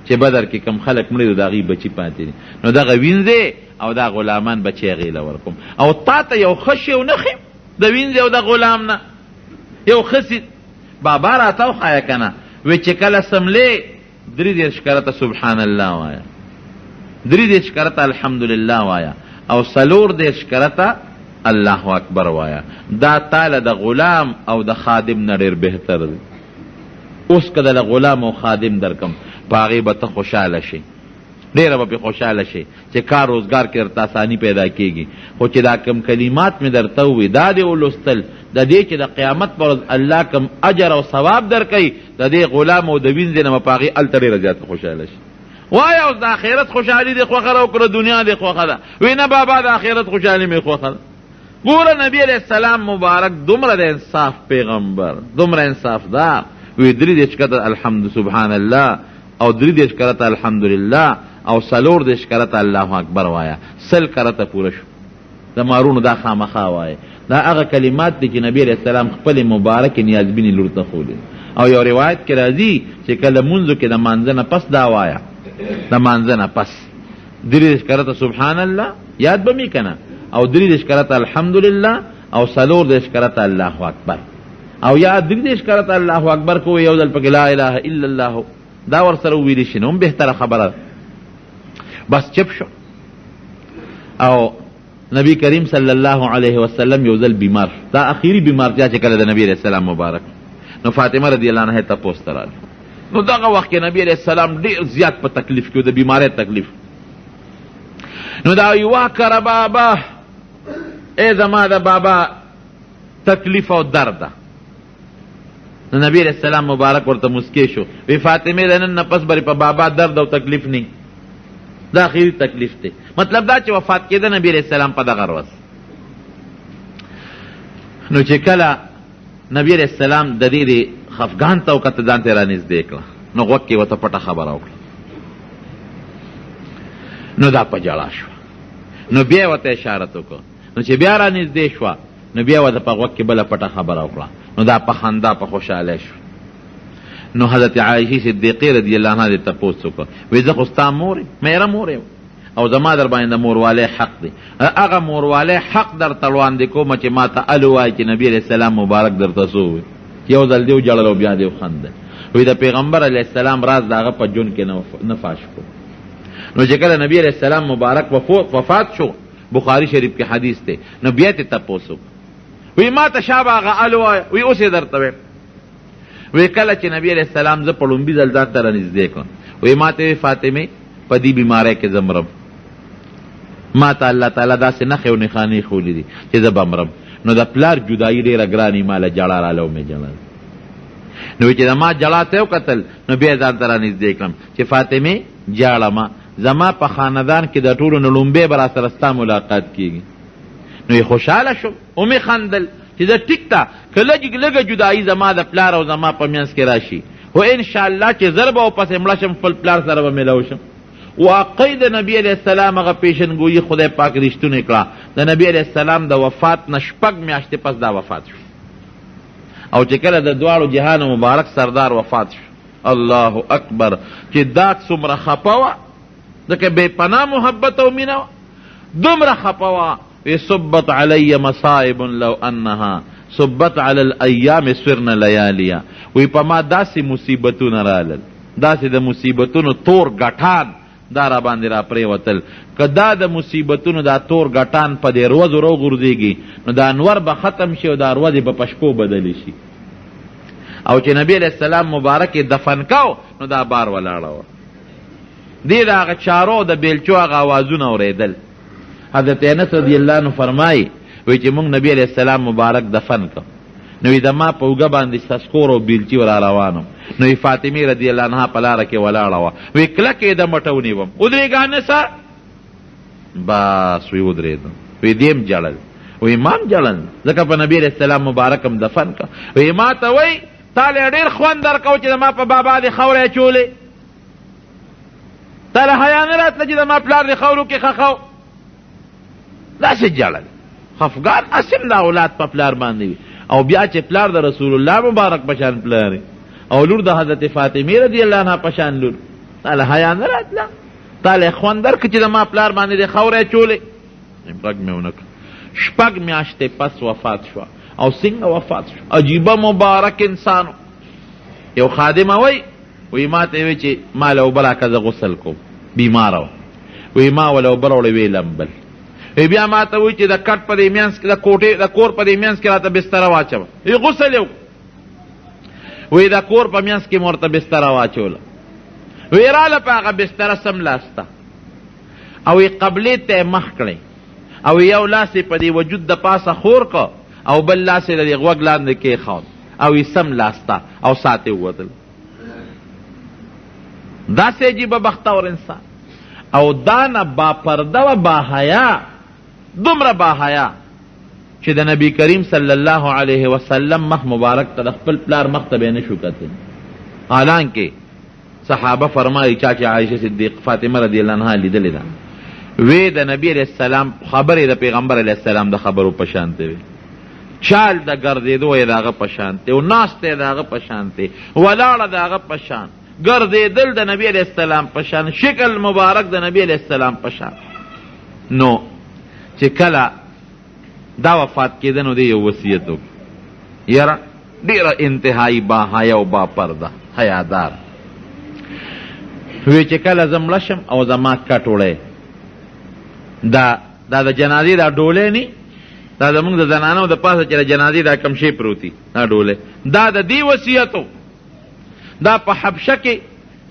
چې بدر کې کم خلک مړي دي، د هغوی بچي پاتې دي، نو دغه وینځې او دا غلامان بچی هغې له ورکوم. او تا ته یو ښه شی ونه ښیم د وینځې او د غلام نه، یو ښه سي بابا راته وښایه که نه. وی چې کله سملې 33 کرته سبحان الله وایه، 33 کرته الحمدلله وایه، او 34 کرته الله اکبر وایا. دا تاله د غلام او د خادم نه ډېر بهتر دی. اوس که د غلام او خادم درکم په هغې به ته خوشحاله شي، ډېره به پې خوشحاله شي چې کار روزګار کې درته اساني پیدا کېږي. خو چې دا کم کلمات مې درته ووي دا دې ولوستل، د دې چې د قیامت پر ورځ الله کم اجر او ثواب درکوي، د دې غلام او د وینځې نه به په هغې هلته ډېره زیاته خوشحاله شي. وایه اوس د آخرت خوشحالي دې خوښه ده او که د دنیا دې خوښه ده؟ وایي نه بابا د آخرت خوشحالي مې خوښه ده. ګوره نبی علیه السلام مبارک دومره د انصاف پیغمبر، دومره انصافدار، وی 3 کرته الحمد سبحان الله او 3 کرته الحمدلله او 4 کرته الله اکبر وایا. 100 کرته پوره شو. د مارونو دا خامخا وایه. دا هغه کلمات دي چې نبی علیه السلام خپل مبارک نیازبیني لور ته ښودې. او یو روایت کې راځي چې کله مونځو کې د مانځه نه پس دا وایا، د مانځه نه پس 3 کرته سبحان الله یاد به می کنه، او 3 کرته الحمدلله او 4 کرته الله اکبر، او یا 3 کرته الله اکبر کو یو ځل پکې لا اله الا الله دا ور سره ویل شي، نو هم بهتره خبره. بس چپ شو. او نبی کریم صلی الله علیه وسلم یو ځل بیمار، دا اخیری بیمارتیا چې کله د نبی علیہ السلام مبارک، نو فاطمه رضی الله عنها ته پوسټ راغله. نو دغه وخت کې نبی علیہ السلام ډیر زیات په تکلیف کې، د بیماری تکلیف. نو دا یو کړه بابا، ای زما د بابا تکلیف او درد. نو نبی علیہ السلام مبارک ورته مسکی شو، وی فاطمه د نن نه پس بری په بابا درد او تکلیف نه، دا اخیری تکلیف دی. مطلب دا چې وفات کېده نبی علیہ السلام په دغه ورځ. نو چې کله نبی علیہ السلام د دې خفګان ته وکته ځان ته رانږدې کړه، نو غوږ کې ورته پټه خبره وکړه. نو دا په ژړا شوه. نو بیا ورته اشاره وکړه. نو چې بیا رانږدې شوه، نو بیا ورته په غوږ کې بله پټه خبره وکړه. نو دا په خندا په خوشحاله شو. نو حضرت عائشې صدیقې رضی الله عنها دې تپوس وکړه، وایي زه خو ستا مور یم، میره مور یم، او زما در باندې د موروالی حق دی. هغه موروالی حق درته وړاندې کومه چې ما ته هلو وایي چې نبي علیه السلام مبارک درته څه ووایي. یو ځل دې وجړل او بیا دې وخندل. وایي د پیغمبر علیه السلام راز د هغه په ژوند کې نه فاش کړو. نو چې کله نبي علیه السلام مبارک وفات شو، بخاري شریف کې حدیث دی، نو بیا ته تپوس وکړه، وی ما ته شابه هغه هلو وایه، وی اوس یې درته وایم. وی کله چې نبی علیہ السلام زه په لومبي ځل ځان ته رانږدې کړم، وی ما ته فاطمې په دې بیماری کې زه مرم، ما ته الله تعالی داسې نښې او نښانې ښولې دي چې زه به مرم. نو د پلار جدایي ډېره ګرانې ماله جړا راله او مې جړل. نو چې د ما جړا ته وکتل، نو بیا ځان ته رانږدې کړم چې فاطمې جاړمه، زما په خاندان کې د ټولو نه لومبی به راسره ستا ملاقات کېږي. نو یې خوشحاله شوم او مې خندل چې زه ټیک ته که لږه جدایي زما د پلار او زما په منځ کې راشي، خو انشاءالله چې زر به ورپسې مړه شم خپل پلار سره به میلاو شم. واقعي د نبي علیه السلام هغه پیشنګویي خدای پاک رښتونې کړه. د نبي علیه السلام د وفات نه 6 میاشتې پس دا وفات شو. او چې کله د دواړو جهان مبارک سردار وفات شو، الله اکبر، چې دا څومره خفه وه، ځکه بې پناه محبت او مینه وه، دومره خفه وه. صبت علی مصائب لو انها صبت علی الایام سرن لیالیا. وی په ما داسې مصیبتونه رالل، داسې د مصیبتونو تور ګټان دا را باندې را پرېوتل. که دا د مصیبتونو دا تور ګټان په دې ورځو راوغورځېږي، نو دا انور به ختم شي او دا ورځې به په شپو بدلې شي. او چې نبی علیہ السلام مبارک دفن کو، نو دا بار ولاړه وه. دې د هغه چارو د بیلچو هغه اوازونه اورېدل. حضرت انس رضی الله عنه فرمایي، وی چې موږ نبی علیہ السلام مبارک دفن کو، نو د ما په اوږه باندې سسکور او بیلچي ور روانم، نو فاطمه رضی الله عنها په لاره کې ولاړه وه. وی کلکې د مټه ونیوم، ودرېږه انسه، بس وی ودرېدم. وی دیم جړل، وی ما هم جړل، ځکه په نبی علیہ السلام مبارک هم دفن کو. وی ما ته وی تا له ډېر خوند درکو چې د ما په بابا دې خاوره اچولې، تا له حیا نه راتله چې د ما پلار دې خاورو کې خښو. داسې جړل، خفګان اسیم د اولاد په پلار باندې وي، او بیا چې پلار د رسول الله مبارک پشان پلار او لور د حضرت فاطمه رضی الله عنها پشان لور، تا له حیا نه راتله، تا له خوند درکړه چې د ما پلار باندې دې خاوره اچولې. غږ مې ونه کړ. 6 میاشتې پس وفات شوه. او څنګه وفات شو؟ عجیبه مبارک انسانو. یو خادمه وی ما ته وی چې ما له اوبه راکړه زه غسل کوم، بیماره وه. وی ما وله اوبه راوړې ویې لمبل. بیا ما ته وایي چې د کټ په دې منځ کې د کوټې د کور په دې منځ کې راته بستره واچوه. غسل یې وایي د کور په منځ کې مې ورته بستره واچوله. وایي راله په هغه بستره سملاسته او یې قبلې ته یې مخ کړی او یو لاس یې په دې وجود د پاسه خور که او بل لاس یې د دې غوږ لاندې کېښود او یې سملاسته او ساعت یې ووتل. داسې عجیبه بختور انسان او دا نه باپرده و باحیا، دومره باحیا چې د نبی کریم صلی الله علیه وسلم مخ مبارک ته د خپل پلار مخ ته به یې نشو کتلی. حالانکې صحابه فرمایي چا چې عایشه صدیق فاطمه رضی الله عنها لیدلې ده، وی د نبی علیه السلام خبرې د پیغمبر علیه السلام د خبرو په شانتې وي، چال د ګرځېدو یې د هغه په شانتې و، ناسته یې د هغه په شانتې، ولاړه د هغه په شان، ګرځېدل د نبی علیه السلام په شان، شکل مبارک د نبی علیه السلام په شان. نو چې کله دا وفات کېده نو دی یو وصیت وکړ، یاره ډېره انتهایي باحیا او باپرده حیادار، وی چې کله زه مړه شم او زما کټ وړی دا د جنازې دا ډولۍ نی، دا زمونږ د زنانو د پاسه چې د جنازې دا کم شی پروتي دا ډولۍ، دا د دې وصیتو. دا په حبشه کې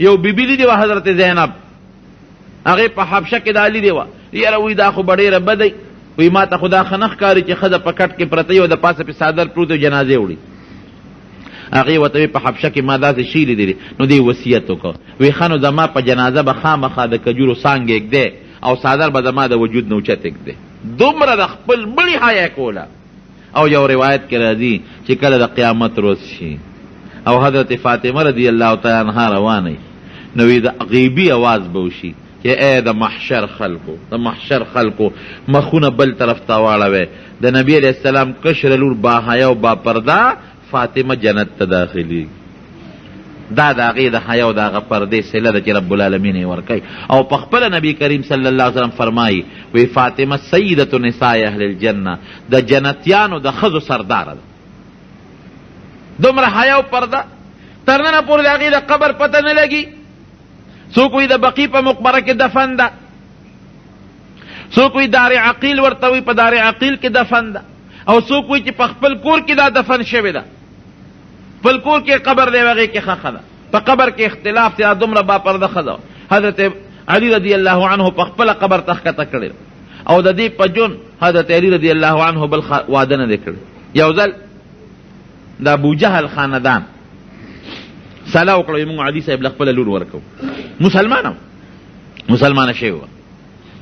یو بیبي لیدې وه حضرت زینب، هغې په حبشه کې دا لیدې وه، یاره وی دا خو به ډېره بده وی ما ته خو دا ښه نه ښکاري چې ښځه په کټ کې پرته یو د پاسه پې څادر پروت او جنازې وړي. هغې ورته وی په حبشه کې ما داسې شي لیدلي. نو دې وصیت وکړه، وی ښه نو زما په جنازه به خامخا د کجورو څانګې ږدی او څادر به زما د وجود نه اوچت ږدی. دومره د خپل مړي حیا کوله. او یو روایت کې راځي چې کله د قیامت روز شي او حضرت فاطمه رضی الله تعالی عنها روانه نو د غیبي اواز به وشي چې ای د محشر خلکو، د محشر خلکو مخونه بل طرف ته واړوئ، د نبی علیه السلام کشره لور باحیا او باپرده فاطمه جنت ته داخلي. دا د هغې د حیا او د هغه پردې صله ده چې رب العالمین یې ورکوي. او په خپله نبی کریم صلی الله علیه وسلم فرمایي وی فاطمه سیدة نساء اهل الجنه، د جنتیانو د ښځو سرداره ده. دومره حیا او پرده تر ننه پورې د هغې د قبر پته نه لګي. څوک وایي د بقي په مقبره کې دفن ده، څوک وایي دار عقیل ورته وایي په دار عقیل کې دفن ده، او څوک وایي چې په خپل کور کې دا دفن شوې ده، خپل کور کې قبر دی هغې کې ښخه ده. په قبر کې اختلاف دی، دومره باپرده ښځه حضرت علي رضی الله عنه په خپله قبر ته ښکته کړې ده، او د دې په جون حضرت علي رضی الله عنه بل واده نه دی کړی. یو ځل د ابوجهل خاندان سلا وکړه، موږ علي صاحب له خپله لور ورکو، مسلمانه شوې وه.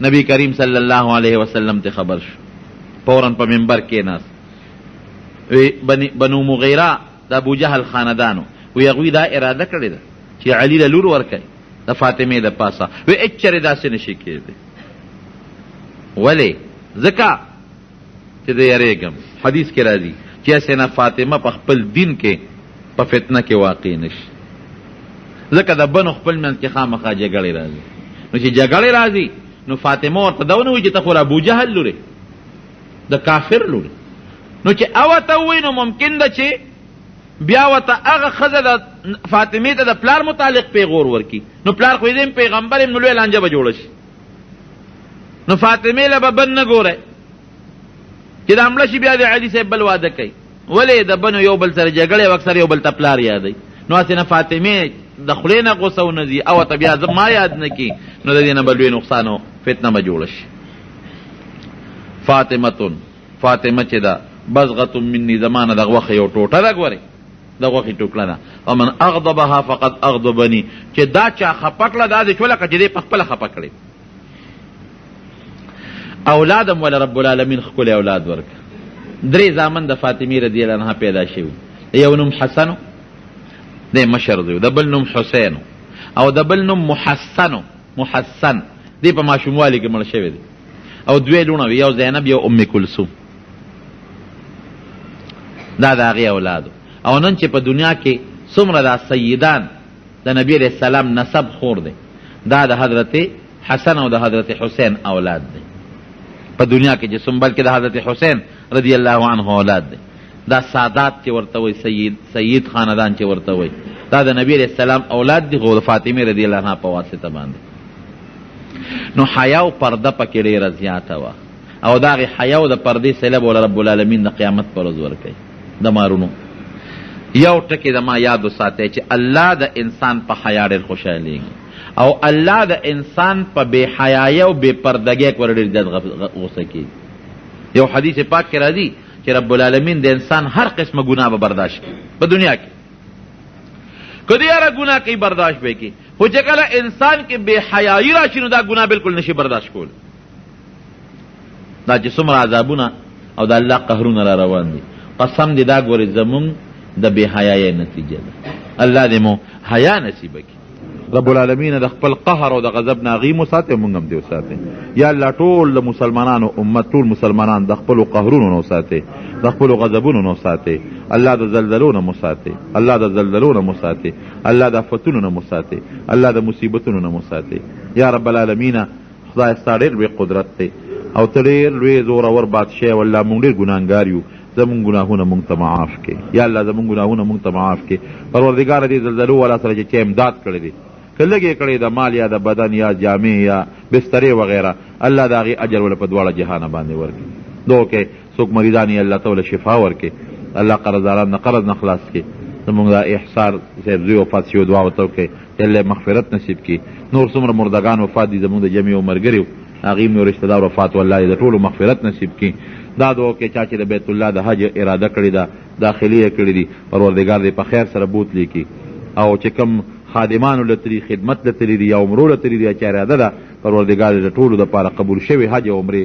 نبی کریم صلی الله علیه وسلم ته خبر شو، فوراً په منبر کېناست. بنو مغیره د ابوجهل خاندانو وی هغوی دا اراده کړې ده چې علي له لور ورکوي د فاطمې د پاسه. وی هېڅ چرې داسې نشي کېدی. ولې؟ ځکه چې زه یېرېږم، حدیث کې راځي چې حسینه فاطمه په خپل دین کې په فتنه کې واقع نشي، ځکه د بنو خپل منځ کې خامخا جګړې راځي. نو چې جګړې راځي نو فاطمه ورته دا ونه وایي چې ته خو ابوجهل لورې، د کافر لورې. نو چې ورته ووایي نو ممکن ده چې بیا ورته هغه ښځه د فاطمې ته د پلار متعلق پیغور ورکي. نو پلار خو یې پیغمبر یم، نو لویه لانجه به جوړه شي. نو فاطمې له به بن نه ګورئ چې دا مړه شي بیا د علي صاحب بل واده کوي. ولې د بنو یو بل سره جګړې او اکثر یو بل ته پلار یادوي. نو هسې نه فاطمې د خولې نه غوسه ونه ځي او ته بیا ما یاد نه کي، نو د دې نه به لوی نقصان او فتنه به جوړه شي. فاطمه چې ده بزغة مني، زمانه د غوښې یو ټوټه ده، ګورئ د غوښې ټوکړه ده. او من اغضبها فقد اغضبني، چې دا چا خفه کړه دا دې شوه لکه چې دې په خپله خفه کړې. اولادم ولا رب العالمین ښکلی اولاد ورکړه. 3 زامن د فاطمې رضی الله عنها پیدا شوي. یو نوم حسن دی مشر دی، د بل نوم حسین او د بل نوم محسن دی په ماشوموالي کې مړ شوی دی. او 2 لوڼه وي، یو زینب یو ام کلثوم. دا د هغې اولادو. او نن چې په دنیا کې څومره دا سیدان د نبی علیه السلام نسب خور دی، دا د حضرت حسن او د حضرت حسین اولاد دی په دنیا کې چې بلکې د حضرت حسین رضی الله عنه اولاد دی. دا سادات چې ورته وایي، سید خاندان چې ورته وایي، دا د نبی علیه السلام اولاد دي، خو د فاطمې رضی الله عنها په واسطه باندې. نو حیا او پرده پکې ډېره زیاته وه. او د هغې حیا او د پردې صله به رب العالمین د قیامت پر ورځ ورکوي د مارونو. یو ټکې د ما یاد وساتئ چې الله د انسان په حیا ډېر خوشحالېږي او الله د انسان په بې حیایۍ او بې پردګۍ کې ور ډېر زیات غصه کېږي. یو حدیث پاک کې راځي چې رب العالمین د انسان هر قسمه ګناه به برداشت کړي په دنیا کې. که د یاره ګناه کوي برداشت به کړي، خو چې کله انسان کې بې حیایي راشي نو دا ګناه بلکل نشي برداشت کول. دا چې څومره عذابونه او د الله قهرونه را روان دي، قسم دې دا ګورې زمونږ د بې حیایۍ نتیجه ده. الله دې مو حیا نصیبه کړي. رب العالمین د خپل قهر او د غضب نه هغې مو ساتئ، مونږ هم دې وساتئ. یا الله ټول د مسلمانانو امت، ټول مسلمانان د خپلو قهرونو نه وساتئ، د خپلو غضبونو نه وساتئ. الله د زلزلو نه مو ساتئ، الله د زلزلو نه مو ساتئ، الله د افتونو نه مو ساتئ، الله د مصیبتونو نه مو ساتئ. یا رب العالمین خدای ستا ډېر لوی قدرت دی او ته ډېر لوی زورور بادشاه او الله مونږ ډېر ګناهګار یو، زمونږ ګناهونه مونږ ته معاف کړې. یا الله زمونږ ګناهونه مونږ ته معاف کړې. پروردګاره دې زلزلو والا سره چې امداد کړی دی، که لږې کړی د مال یا د بدن یا جامې یا بسترې وغیره، الله د هغې اجر وله په دواړه جهانه باندې ورکړي. دعا کې څوک مریضان یې الله ته وله شفا ورکړي، الله قرضداران د قرض نه خلاص کړي. زمونږ د احصار صاحب زوی وفات شوي دعا ورته وکړئ چې الله مغفرت نصیب کړي. نور څومره مردگان وفات دي زمونږ د جمعې او ملګري هغې مې رشته دار وفات والله د ټولو مغفرت نصیب کړي. دا دعا کې چا چې د بیت الله د حج اراده کړې ده، داخلي یې کړي دي، پروردګار دې په خیر سره بوتلی کړي. او چې کوم خادمانو لتلی خدمت لتلی دي یا عمرو لتلی دي یا چا اراده ده، پروردګار د ټولو دپاره قبول شوي حج او عمرې